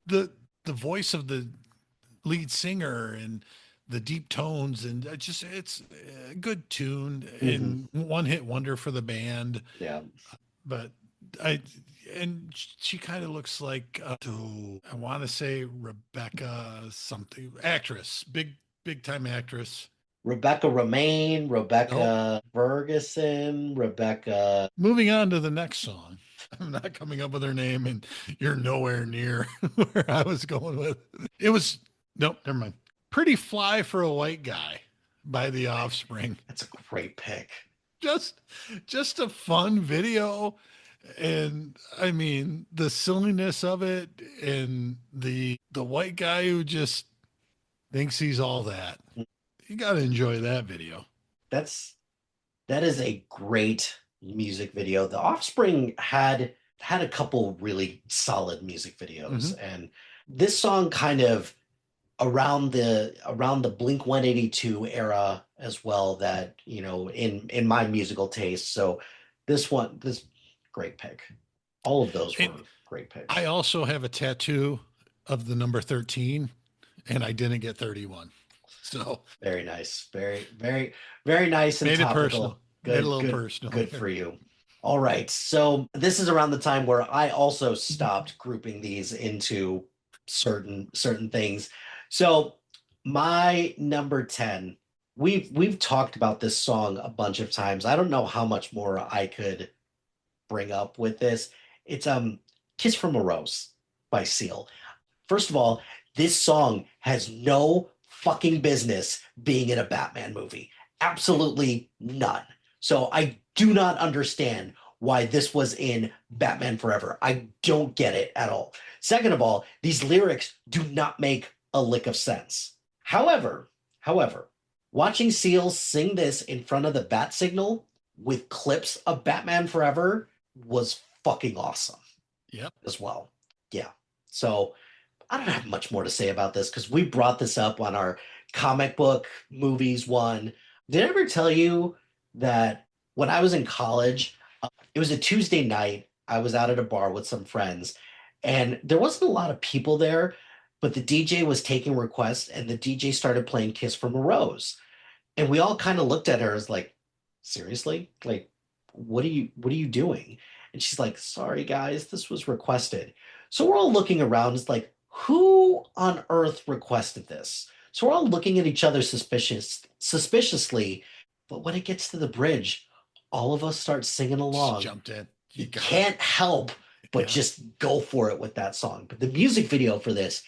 voice of the lead singer and the deep tones, and it's a good tune Hmm. and one hit wonder for the band. Yeah. But I and she kind of looks like I want to say Rebecca something, actress, big time actress. Rebecca Romaine, Nope. Rebecca Ferguson, Rebecca. Moving on to the next song. I'm not coming up with her name, and you're nowhere near where I was going with. It was nope, never mind. Pretty Fly for a White Guy by The Offspring. That's a great pick. Just just a fun video. And I mean the silliness of it, and the white guy who just thinks he's all that. You got to enjoy that video. That's that is a great music video. The Offspring had a couple really solid music videos, Hmm. and this song kind of around the Blink 182 era as well, that in my musical taste. So this great pick. All of those And were great I picks. also have a tattoo of the number 13, and I didn't get 31. So Very nice. Very nice and made it personal, topical. made it a Good, little good, personal good there. for you. All right. So this is around the time where I also stopped grouping these into certain things. So my number 10, we've talked about this song a bunch of times. I don't know how much more I could bring up with this. It's Kiss from a Rose by Seal. First of all, this song has no fucking business being in a Batman movie. Absolutely none. So I do not understand why this was in Batman Forever. I don't get it at all. Second of all, these lyrics do not make a lick of sense. However, watching Seals sing this in front of the bat signal with clips of Batman Forever was fucking awesome Yep. as well. Yeah. So I don't have much more to say about this because we brought this up on our comic book movies one. Did I ever tell you that when I was in college, it was a Tuesday night. I was out at a bar with some friends, and there wasn't a lot of people there, but the DJ was taking requests, and the DJ started playing Kiss from a Rose. And we all kind of looked at her as like, seriously? Like, what are you doing? And she's like, sorry guys, this was requested. So we're all looking around. It's like, who on earth requested this? So we're all looking at each other suspiciously. But when it gets to the bridge, all of us start singing Just along. jumped in. You You got it. can't help but Yeah. just go for it with that song. But the music video for this,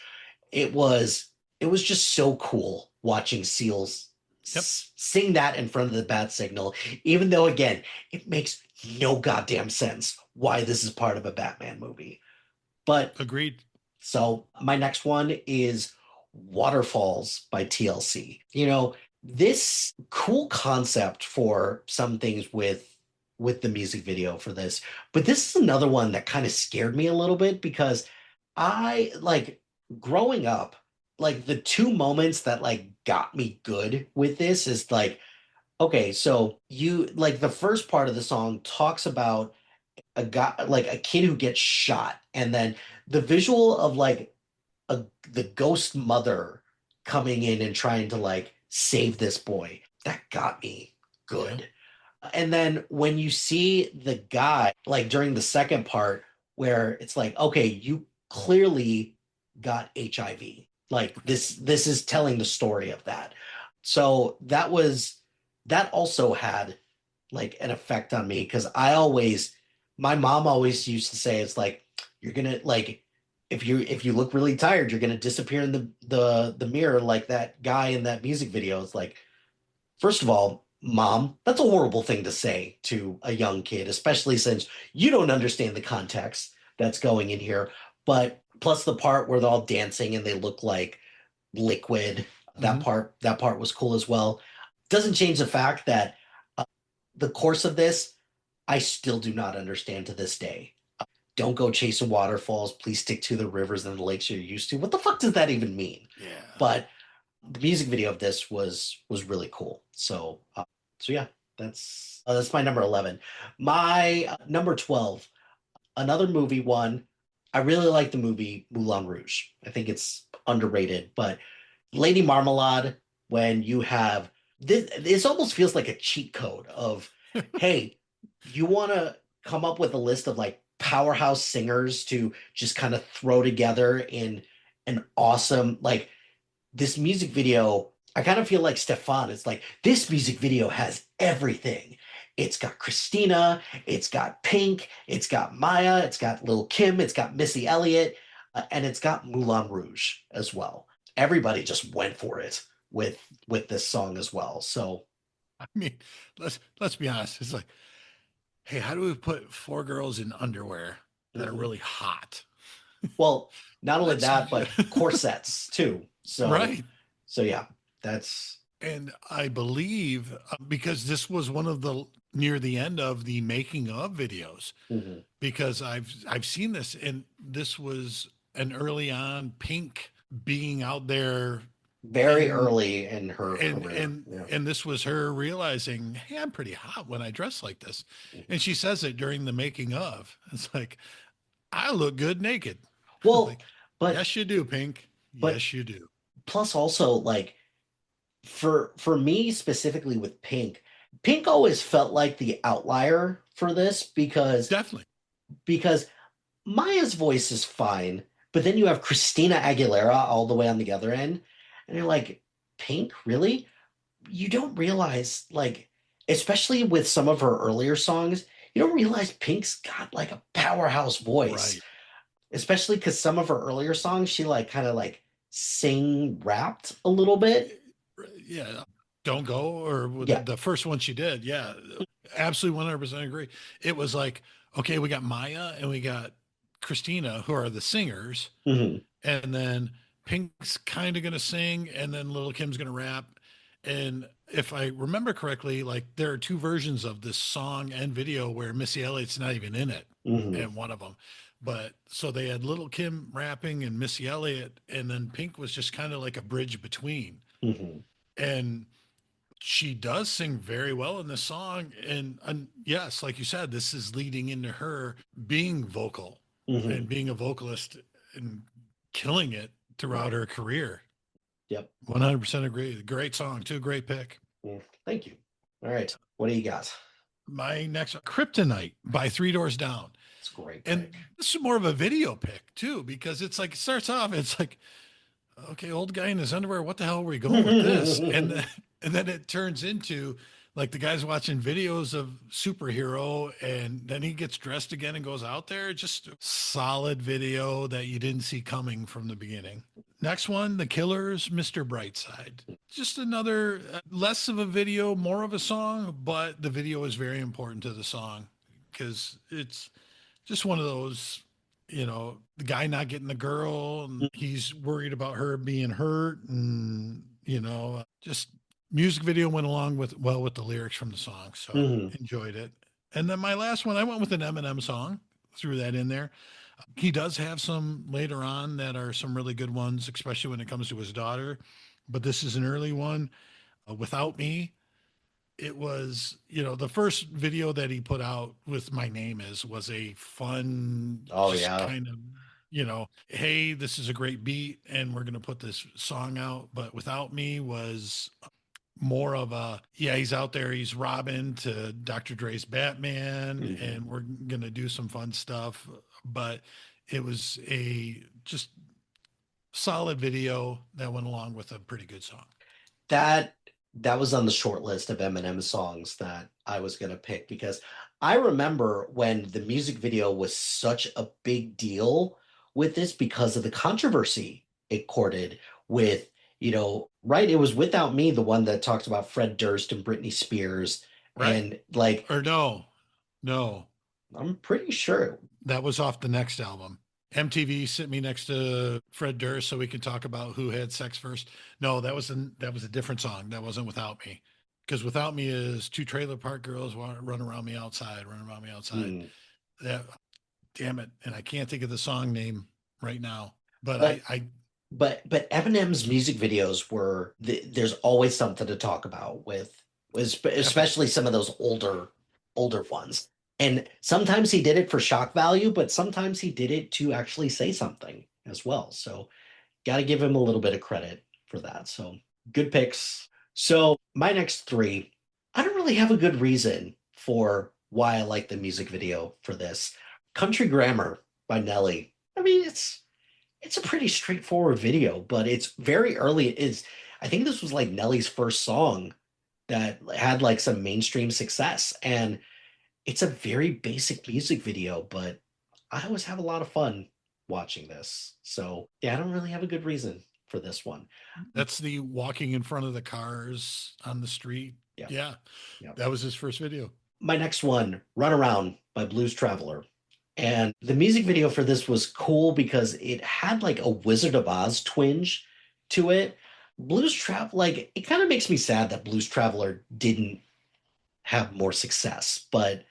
it was just so cool watching Seals Yep. sing that in front of the bat signal, even though again, it makes no goddamn sense why this is part of a Batman movie. But Agreed. so my next one is Waterfalls by TLC. This cool concept for some things with the music video for this, but this is another one that kind of scared me a little bit because I like growing up, like the two moments that like got me good with this is like, okay, so you like the first part of the song talks about a guy, like a kid who gets shot, and then the visual of like the ghost mother coming in and trying to like save this boy, that got me Yeah. good. And then when you see the guy, like during the second part, where it's like, okay, you clearly got HIV. Like this is telling the story of that. So that also had like an effect on me because my mom always used to say it's like you're gonna like if you look really tired, you're gonna disappear in the mirror like that guy in that music video. It's like, first of all, mom, that's a horrible thing to say to a young kid, especially since you don't understand the context that's going in here. But plus the part where they're all dancing and they look like liquid, that Hmm. part was cool as well. Doesn't change the fact that uh, the course of this, I still do not understand to this day. Don't go chasing waterfalls. Please stick to the rivers and the lakes you're used to. What the fuck does that even mean? Yeah. But the music video of this was really cool. So So yeah, that's my number 11. My number 12, another movie one. I really like the movie Moulin Rouge. I think it's underrated, but Lady Marmalade, when you have this almost feels like a cheat code of, hey, you want to come up with a list of like powerhouse singers to just kind of throw together in an awesome, like this music video. I kind of feel like Stefan. It's like this music video has everything. It's got Christina, it's got Pink, it's got Maya, it's got Lil Kim, it's got Missy Elliott, and it's got Moulin Rouge as well. Everybody just went for it with this song as well. So, I mean, let's be honest. It's like, hey, how do we put four girls in underwear that are mhm. really hot? Well, not only Let's that, but corsets too. So, right. so yeah, that's And I believe because this was one of the near the end of the making of videos, mhm. because I've seen this, and this was an early on Pink being out there Very in early in her and career. and Yeah. and this was her realizing, hey, I'm pretty hot when I dress like this. And she says it during the making of. It's like, I look good naked. Well, Like, but yes, you do, Pink. but Yes, you do. plus also like for me specifically with Pink, Pink always felt like the outlier for this Definitely. because Maya's voice is fine, but then you have Christina Aguilera all the way on the other end, and you're like, Pink, really? You don't realize like, especially with some of her earlier songs, you don't realize Pink's got like a powerhouse voice, Right. especially because some of her earlier songs she like kind of like sing rapped a little bit. Yeah. Don't go, or Yeah. the first one she did. Yeah. Absolutely 100% agree. It was like, okay, we got Maya and we got Christina, who are the singers, Hmm. and then Pink's kind of going to sing, and then Little Kim's going to rap. And if I remember correctly, like there are two versions of this song and video where Missy Elliott's not even in it, Hmm. and one of them. But so they had Little Kim rapping and Missy Elliott, and then Pink was just kind of like a bridge between. Hmm. And she does sing very well in this song. And yes, like you said, this is leading into her being vocal Hmm. and being a vocalist and killing it throughout Right. her career. Yep. 100% agree. Great song, too. Great pick. Mm. Thank you. All right. What do you got? My next, Kryptonite by Three Doors Down. It's a great And pick. this is more of a video pick, too, because it's like, it starts off, it's like, okay, old guy in his underwear. What the hell are we going with this? And then it turns into like the guy's watching videos of superhero, and then he gets dressed again and goes out there. Just solid video that you didn't see coming from the beginning. Next one, The Killers, Mr. Brightside. Just another less of a video, more of a song, but the video is very important to the song because it's just one of those, the guy not getting the girl and he's worried about her being hurt, and just music video went along with the lyrics from the song, so Hmm. enjoyed it. And then my last one, I went with an Eminem song, threw that in there. He does have some later on that are some really good ones, especially when it comes to his daughter, but this is an early one. Without Me, it was, the first video that he put out with My Name Is was a fun, Oh just yeah. kind of, hey, this is a great beat and we're going to put this song out. But Without Me was more of a, yeah, he's out there, he's Robin to Dr. Dre's Batman, Hmm. and we're going to do some fun stuff. But it was a just solid video that went along with a pretty good song. That that was on the short list of Eminem songs that I was gonna pick because I remember when the music video was such a big deal with this because of the controversy it courted with, right? It was Without Me, the one that talked about Fred Durst and Britney Spears, Right. and like Or no, no, I'm pretty sure. that was off the next album. MTV sit me next to Fred Durst so we could talk about who had sex first. No, that was a different song. That wasn't Without Me. Because Without Me is two trailer park girls run around me outside, run around me outside. Hmm. That damn it. And I can't think of the song name right now. But But I but Eminem's music videos there's always something to talk about with Definitely. especially some of those older ones. And sometimes he did it for shock value, but sometimes he did it to actually say something as well. So got to give him a little bit of credit for that. So good picks. So my next three, I don't really have a good reason for why I like the music video for this. Country Grammar by Nelly. I mean, it's a pretty straightforward video, but it's very early. I think this was like Nelly's first song that had like some mainstream success. And it's a very basic music video, but I always have a lot of fun watching this. So yeah, I don't really have a good reason for this one. That's the walking in front of the cars on the street. Yeah, Yeah, yeah. that was his first video. My next one, Run Around by Blues Traveler. And the music video for this was cool because it had like a Wizard of Oz twinge to it. Blues Travel, like it kind of makes me sad that Blues Traveler didn't have more success, but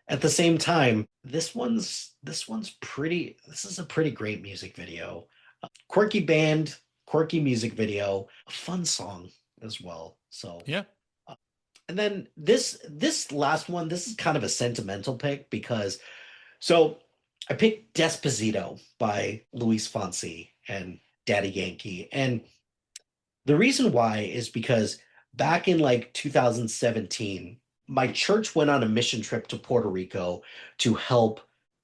at the same time, this one's pretty. This is a pretty great music video. Quirky band, quirky music video, a fun song as well. So Yeah. and then this last one, this is kind of a sentimental pick because so I picked Desposito by Luis Fonsi and Daddy Yankee. And the reason why is because back in like 2017, my church went on a mission trip to Puerto Rico to help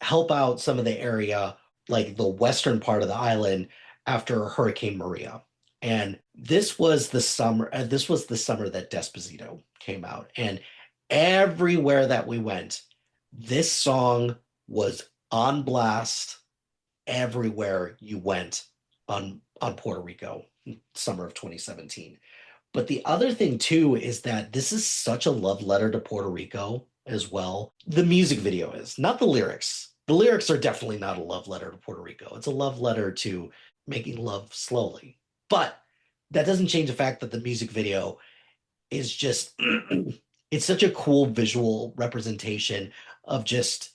out some of the area, like the western part of the island after Hurricane Maria. And this was the summer that Desposito came out. And everywhere that we went, this song was on blast everywhere you went on Puerto Rico, summer of 2017. But the other thing too is that this is such a love letter to Puerto Rico as well. The music video is, not the lyrics. The lyrics are definitely not a love letter to Puerto Rico. It's a love letter to making love slowly. But that doesn't change the fact that the music video is just it's such a cool visual representation of just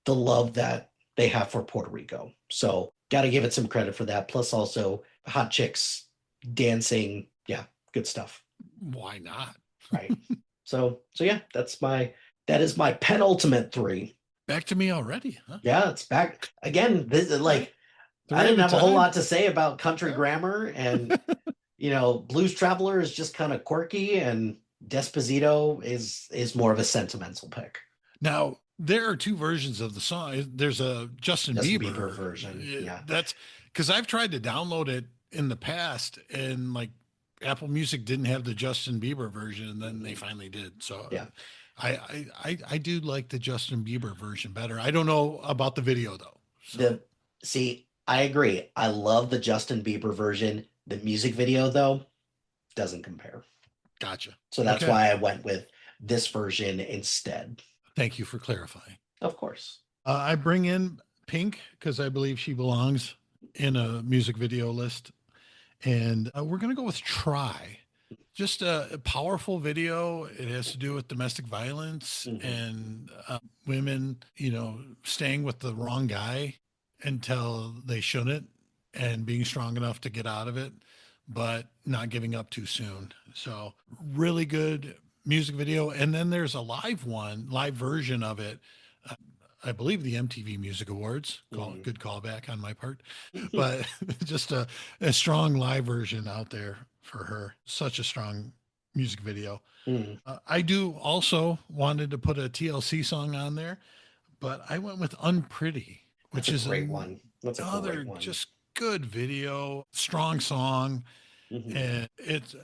the love that they have for Puerto Rico. So got to give it some credit for that. Plus also hot chicks dancing. Yeah, good stuff. Why not? Right. So yeah, that is my penultimate three. Back to me already, huh? Yeah, it's back again. This is All right. like I Three at didn't a have a whole time. lot to say about Country Yeah. Grammar, and Blues Traveler is just kind of quirky, and Desposito is more of a sentimental pick. Now, there are two versions of the song. There's a Justin Justin Bieber Bieber. version. Yeah. That's because I've tried to download it in the past, and like Apple Music didn't have the Justin Bieber version, and then they finally did. So Yeah. I do like the Justin Bieber version better. I don't know about the video though. So The See, I agree. I love the Justin Bieber version. The music video though doesn't compare. gotcha. So that's Okay. why I went with this version instead. Thank you for clarifying. Of course. I bring in Pink because I believe she belongs in a music video list. And we're going to go with Try. Just a powerful video. It has to do with domestic violence Mhm. and women, staying with the wrong guy until they shouldn't and being strong enough to get out of it, but not giving up too soon. So, really good music video. And then there's a live version of it. Uh, I believe the MTV Music Awards. Mhm. Good callback on my part, but just a strong live version out there for her. Such a strong music video. Mhm. I do also wanted to put a TLC song on there, but I went with Unpretty, That's which a is great one. That's a great another one. just good video, strong song. Mhm. And it's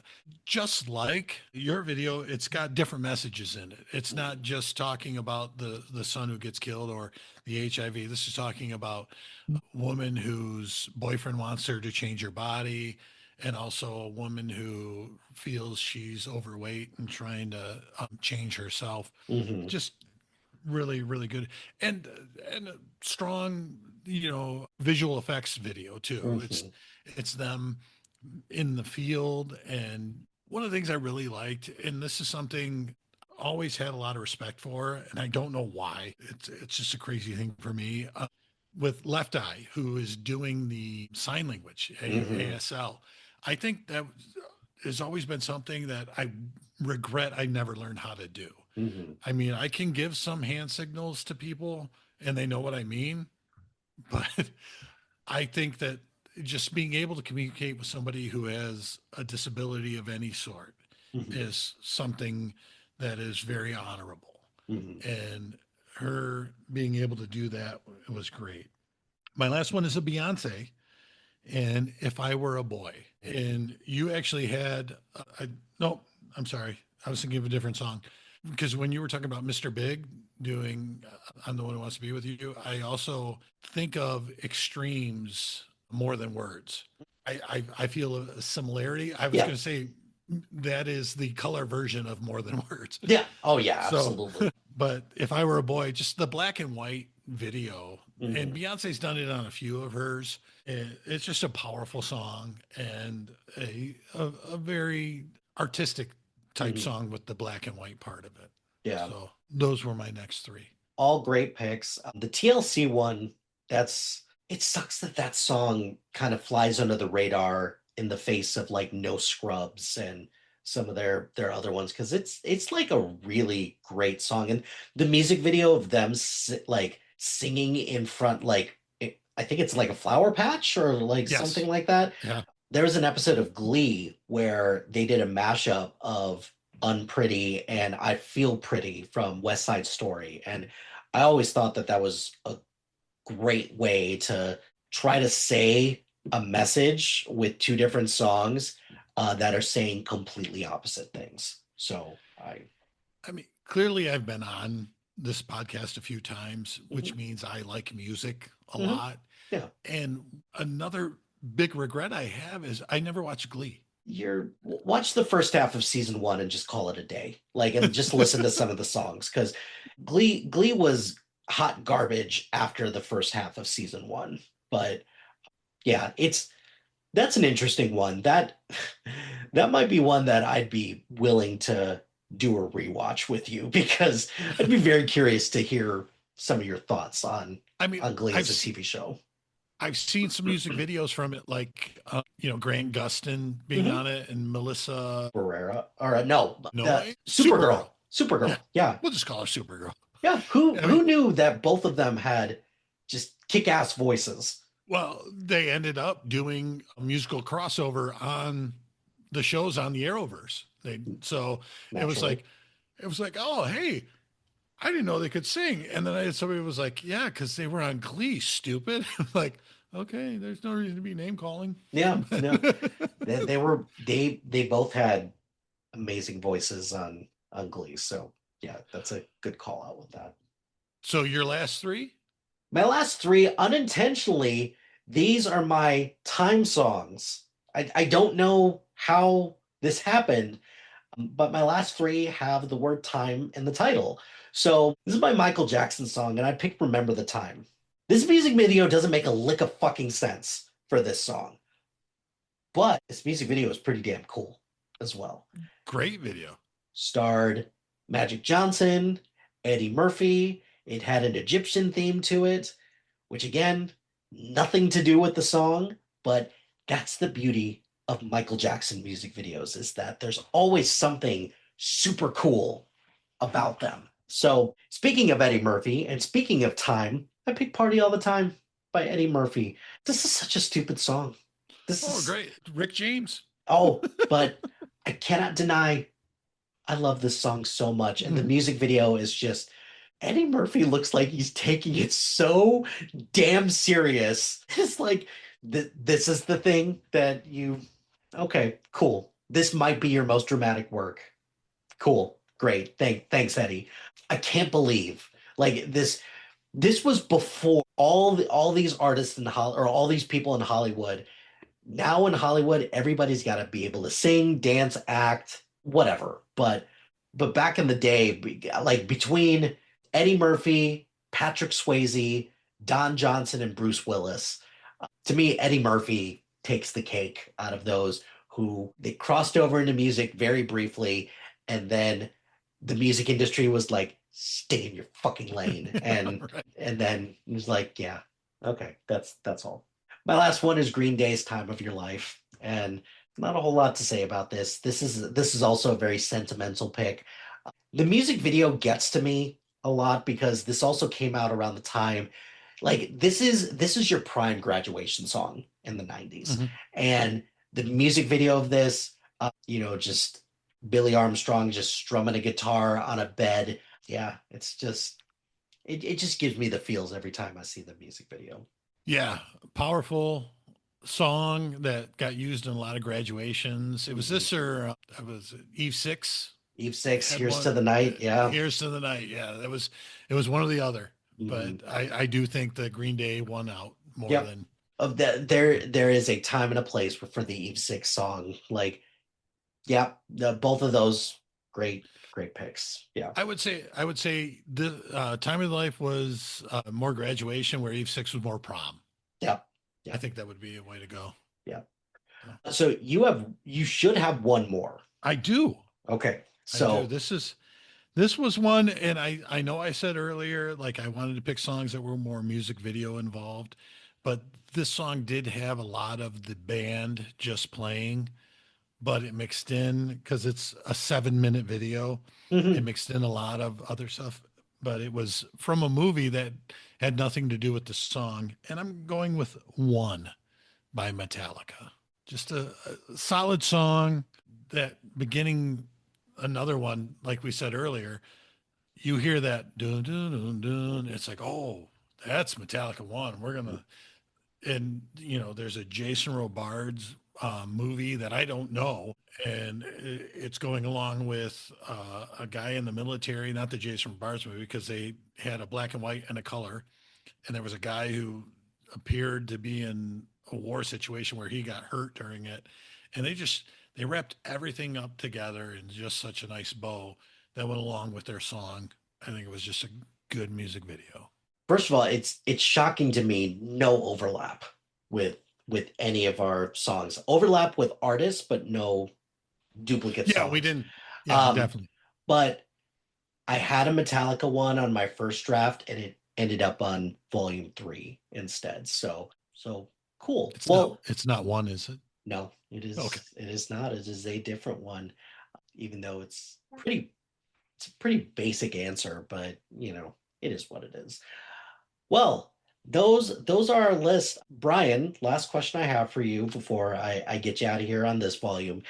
just like your video, it's got different messages in it. It's not Mhm. just talking about the son who gets killed or the HIV. This is talking about a woman whose boyfriend wants her to change her body, and also a woman who feels she's overweight and trying to change herself. Mhm. Just really, really good, and and a strong, visual effects video too. Mhm. It's them in the field. And one of the things I really liked, and this is something I always had a lot of respect for, and I don't know why. It's just a crazy thing for me. With Left Eye, who is doing the sign language, Mhm. ASL, I think that has always been something that I regret I never learned how to do. Hmm. I mean, I can give some hand signals to people and they know what I mean, but I think that just being able to communicate with somebody who has a disability of any sort Hmm. is something that is very honorable. Hmm. And her being able to do that was great. My last one is a Beyonce, and If I Were a Boy. And you actually had, no, I'm sorry. I was thinking of a different song. Because when you were talking about Mr. Big doing I'm the One Who Wants to Be With You, I also think of Extremes More Than Words. I feel a similarity. I was Yeah. going to say that is the color version of More Than Words. Yeah. Oh yeah, So, absolutely. but If I Were a Boy, just the black and white video, and Hmm. Beyonce's done it on a few of hers. It's just a powerful song and a very artistic type Hmm. song with the black and white part of it. Yeah. So those were my next three. All great picks. The TLC one, that's it sucks that that song kind of flies under the radar in the face of like No Scrubs and some of their other ones because it's like a really great song and the music video of them like singing in front like I think it's like a flower patch or like something Yes. like that. Yeah. There was an episode of Glee where they did a mashup of Unpretty and I Feel Pretty from West Side Story. And I always thought that that was a great way to try to say a message with two different songs that are saying completely opposite things. So I, I mean, clearly I've been on this podcast a few times, which mhm, means I like music a mhm, lot. yeah, And another big regret I have is I never watched Glee. you're watch the first half of season one and just call it a day. Like, and just listen to some of the songs because Glee was hot garbage after the first half of season one. But yeah, it's that's an interesting one. That that might be one that I'd be willing to do a rewatch with you because I'd be very curious to hear some of your thoughts I mean, on Glee as a TV show. I've seen some music videos from it, like Grant Gustin being Hmm. on it, and Melissa Barrera, or no, the Noe, Supergirl, Supergirl. Yeah, Supergirl, yeah, we'll just call her Supergirl. yeah. I Who mean, knew that both of them had just kick-ass voices? well, they ended up doing a musical crossover on the shows on the Arrowverse. So it was Naturally, like oh hey, I didn't know they could sing. And then I had somebody was like, yeah, because they were on Glee, stupid. Like, okay, there's no reason to be name calling. yeah, no, they both had amazing voices on Glee. So yeah, that's a good call out with that. So your last three? My last three, unintentionally, these are my time songs. I don't know how this happened, but my last three have the word time in the title. So this is my Michael Jackson song, and I picked Remember the Time. This music video doesn't make a lick of fucking sense for this song, but this music video is pretty damn cool as well. Great video. Starred Magic Johnson, Eddie Murphy. It had an Egyptian theme to it, which again, nothing to do with the song, but that's the beauty of Michael Jackson music videos is that there's always something super cool about them. So, speaking of Eddie Murphy and speaking of time, I pick Party All the Time by Eddie Murphy. This is such a stupid song. This Oh, is, great. Rick James. oh, but I cannot deny I love this song so much. And the music video is just Eddie Murphy looks like he's taking it so damn serious. It's like this is the thing that you okay, cool. This might be your most dramatic work. Cool. Great. Thanks, Eddie. I can't believe like this was before all these artists in or all these people in Hollywood. Now in Hollywood, everybody's got to be able to sing, dance, act, whatever. But back in the day, like between Eddie Murphy, Patrick Swayze, Don Johnson, and Bruce Willis, to me, Eddie Murphy takes the cake out of those who they crossed over into music very briefly, and then the music industry was like, stay in your fucking lane. And Right. and then it was like, yeah, okay, that's all. My last one is Green Day's Time of Your Life. And Not a whole lot to say about this. This is also a very sentimental pick. The music video gets to me a lot because this also came out around the time, like this is your prime graduation song in the 90s. Mhm. And the music video of this, just Billy Armstrong just strumming a guitar on a bed. Yeah, it just gives me the feels every time I see the music video. Yeah, powerful song that got used in a lot of graduations. It was Mhm. this or it was Eve Six Eve 6, had Here's to one. the Night. Yeah. Here's to the Night. Yeah, it was one or the other. Mhm. But I do think the Green Day won out more Yep. than Of that, there is a time and a place for the Eve 6 song. Like, yeah, both of those great picks. Yeah. I would say. I would say the Time of Life was more graduation, where Eve Six was more prom. Yeah. I Yeah. think that would be a way to go. Yeah. So, So you should have one more. I do. Okay. I do. So This was one, and I know I said earlier like I wanted to pick songs that were more music video involved, but this song did have a lot of the band just playing, but it mixed in because it's a 7 minute video. It mhm. mixed in a lot of other stuff, but it was from a movie that had nothing to do with the song. And I'm going with One by Metallica. Just a solid song that beginning another one, like we said earlier, you hear that dun dun dun dun. It's like, oh, that's Metallica One. We're gonna and there's a Jason Robards movie that I don't know, and it's going along with a guy in the military, not the Jason Robards movie because they had a black and white and a color, and there was a guy who appeared to be in a war situation where he got hurt during it, and they wrapped everything up together in just such a nice bow that went along with their song. I think it was just a good music video. First of all, it's shocking to me no overlap with with any of our songs. Overlap with artists, but no duplicate Yeah, we songs. didn't. Yeah, Um, definitely. but I had a Metallica one on my first draft, and it ended up on volume 3 instead. So cool. It's not. Well, It's not one, is it? no, Okay. it is not. It is a different one, even though it's a pretty basic answer, but it is what it is. Well, those are our list. Brian, last question I have for you before I get you out of here on this volume.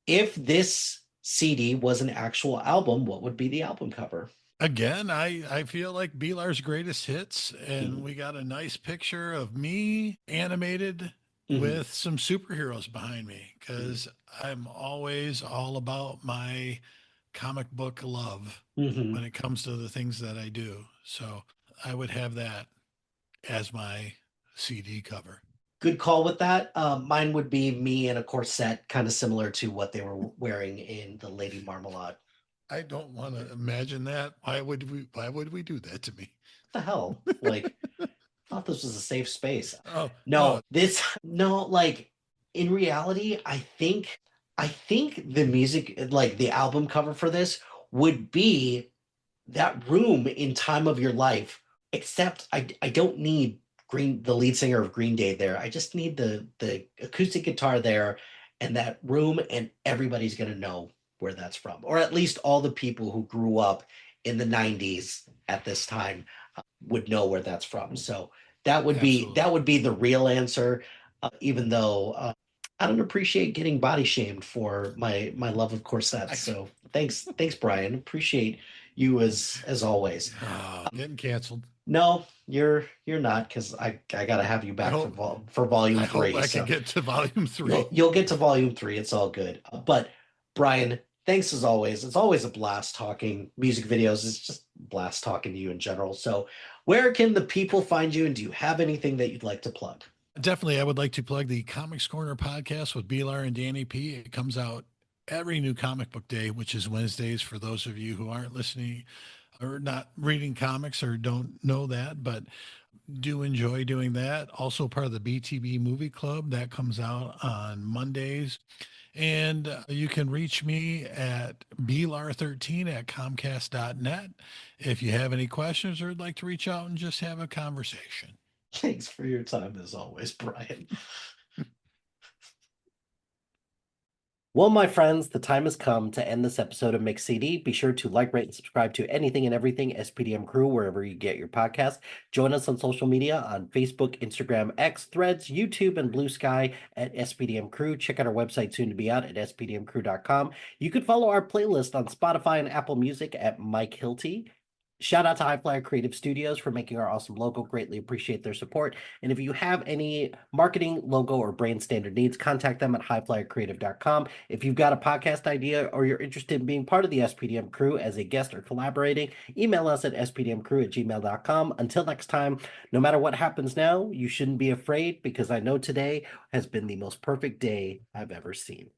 If this CD was an actual album, what would be the album cover? Again, I feel like Beelar's greatest hits, and Mhm. we got a nice picture of me animated Mhm. with some superheroes behind me Mhm. because I'm always all about my comic book love Mhm. when it comes to the things that I do. So I would have that as my CD cover. Good call with that. Mine would be me in a corset, kind of similar to what they were wearing in the Lady Marmalade. I don't want to imagine that. Why would we do that to me? What the hell? Like, I thought this was a safe space. Oh, No, no. no, like in reality, I think the music, like the album cover for this would be that room in Time of Your Life, except I don't need the lead singer of Green Day there. I just need the acoustic guitar there and that room, and everybody's gonna know where that's from. Or at least all the people who grew up in the 90s at this time would know where that's from. So Absolutely. that would be the real answer, even though I don't appreciate getting body shamed for my love of corsets. I So thanks Brian. Appreciate you as always. getting canceled. No, you're not, because I gotta have you I back for hope volume I hope 3. I can So get to volume you'll 3. you'll get to volume 3. It's all good. But Brian, thanks as always. It's always a blast talking music videos. It's just a blast talking to you in general. So where can the people find you, and do you have anything that you'd like to plug? Definitely, I would like to plug the Comics Corner podcast with Beelar and Danny P. It comes out every new comic book day, which is Wednesdays for those of you who aren't listening or not reading comics or don't know that, but do enjoy doing that. Also part of the BTB Movie Club that comes out on Mondays. And you can reach me at blar13 at comcast.net if you have any questions or would like to reach out and just have a conversation. Thanks for your time as always, Brian. Well, my friends, the time has come to end this episode of Mix CD. Be sure to like, rate, and subscribe to anything and everything SPDM Crew wherever you get your podcast. Join us on social media on Facebook, Instagram, X, Threads, YouTube, and Blue Sky at SPDM Crew. Check out our website soon to be out at spdmcrew.com. You could follow our playlist on Spotify and Apple Music at Mike Hilty. Shout out to HiFlyer Creative Studios for making our awesome logo. Greatly appreciate their support. And if you have any marketing, logo, or brand standard needs, contact them at highflyercreative.com. If you've got a podcast idea or you're interested in being part of the SPDM crew as a guest or collaborating, email us at spdmcrew@gmail.com. Until next time, no matter what happens now, you shouldn't be afraid because I know today has been the most perfect day I've ever seen.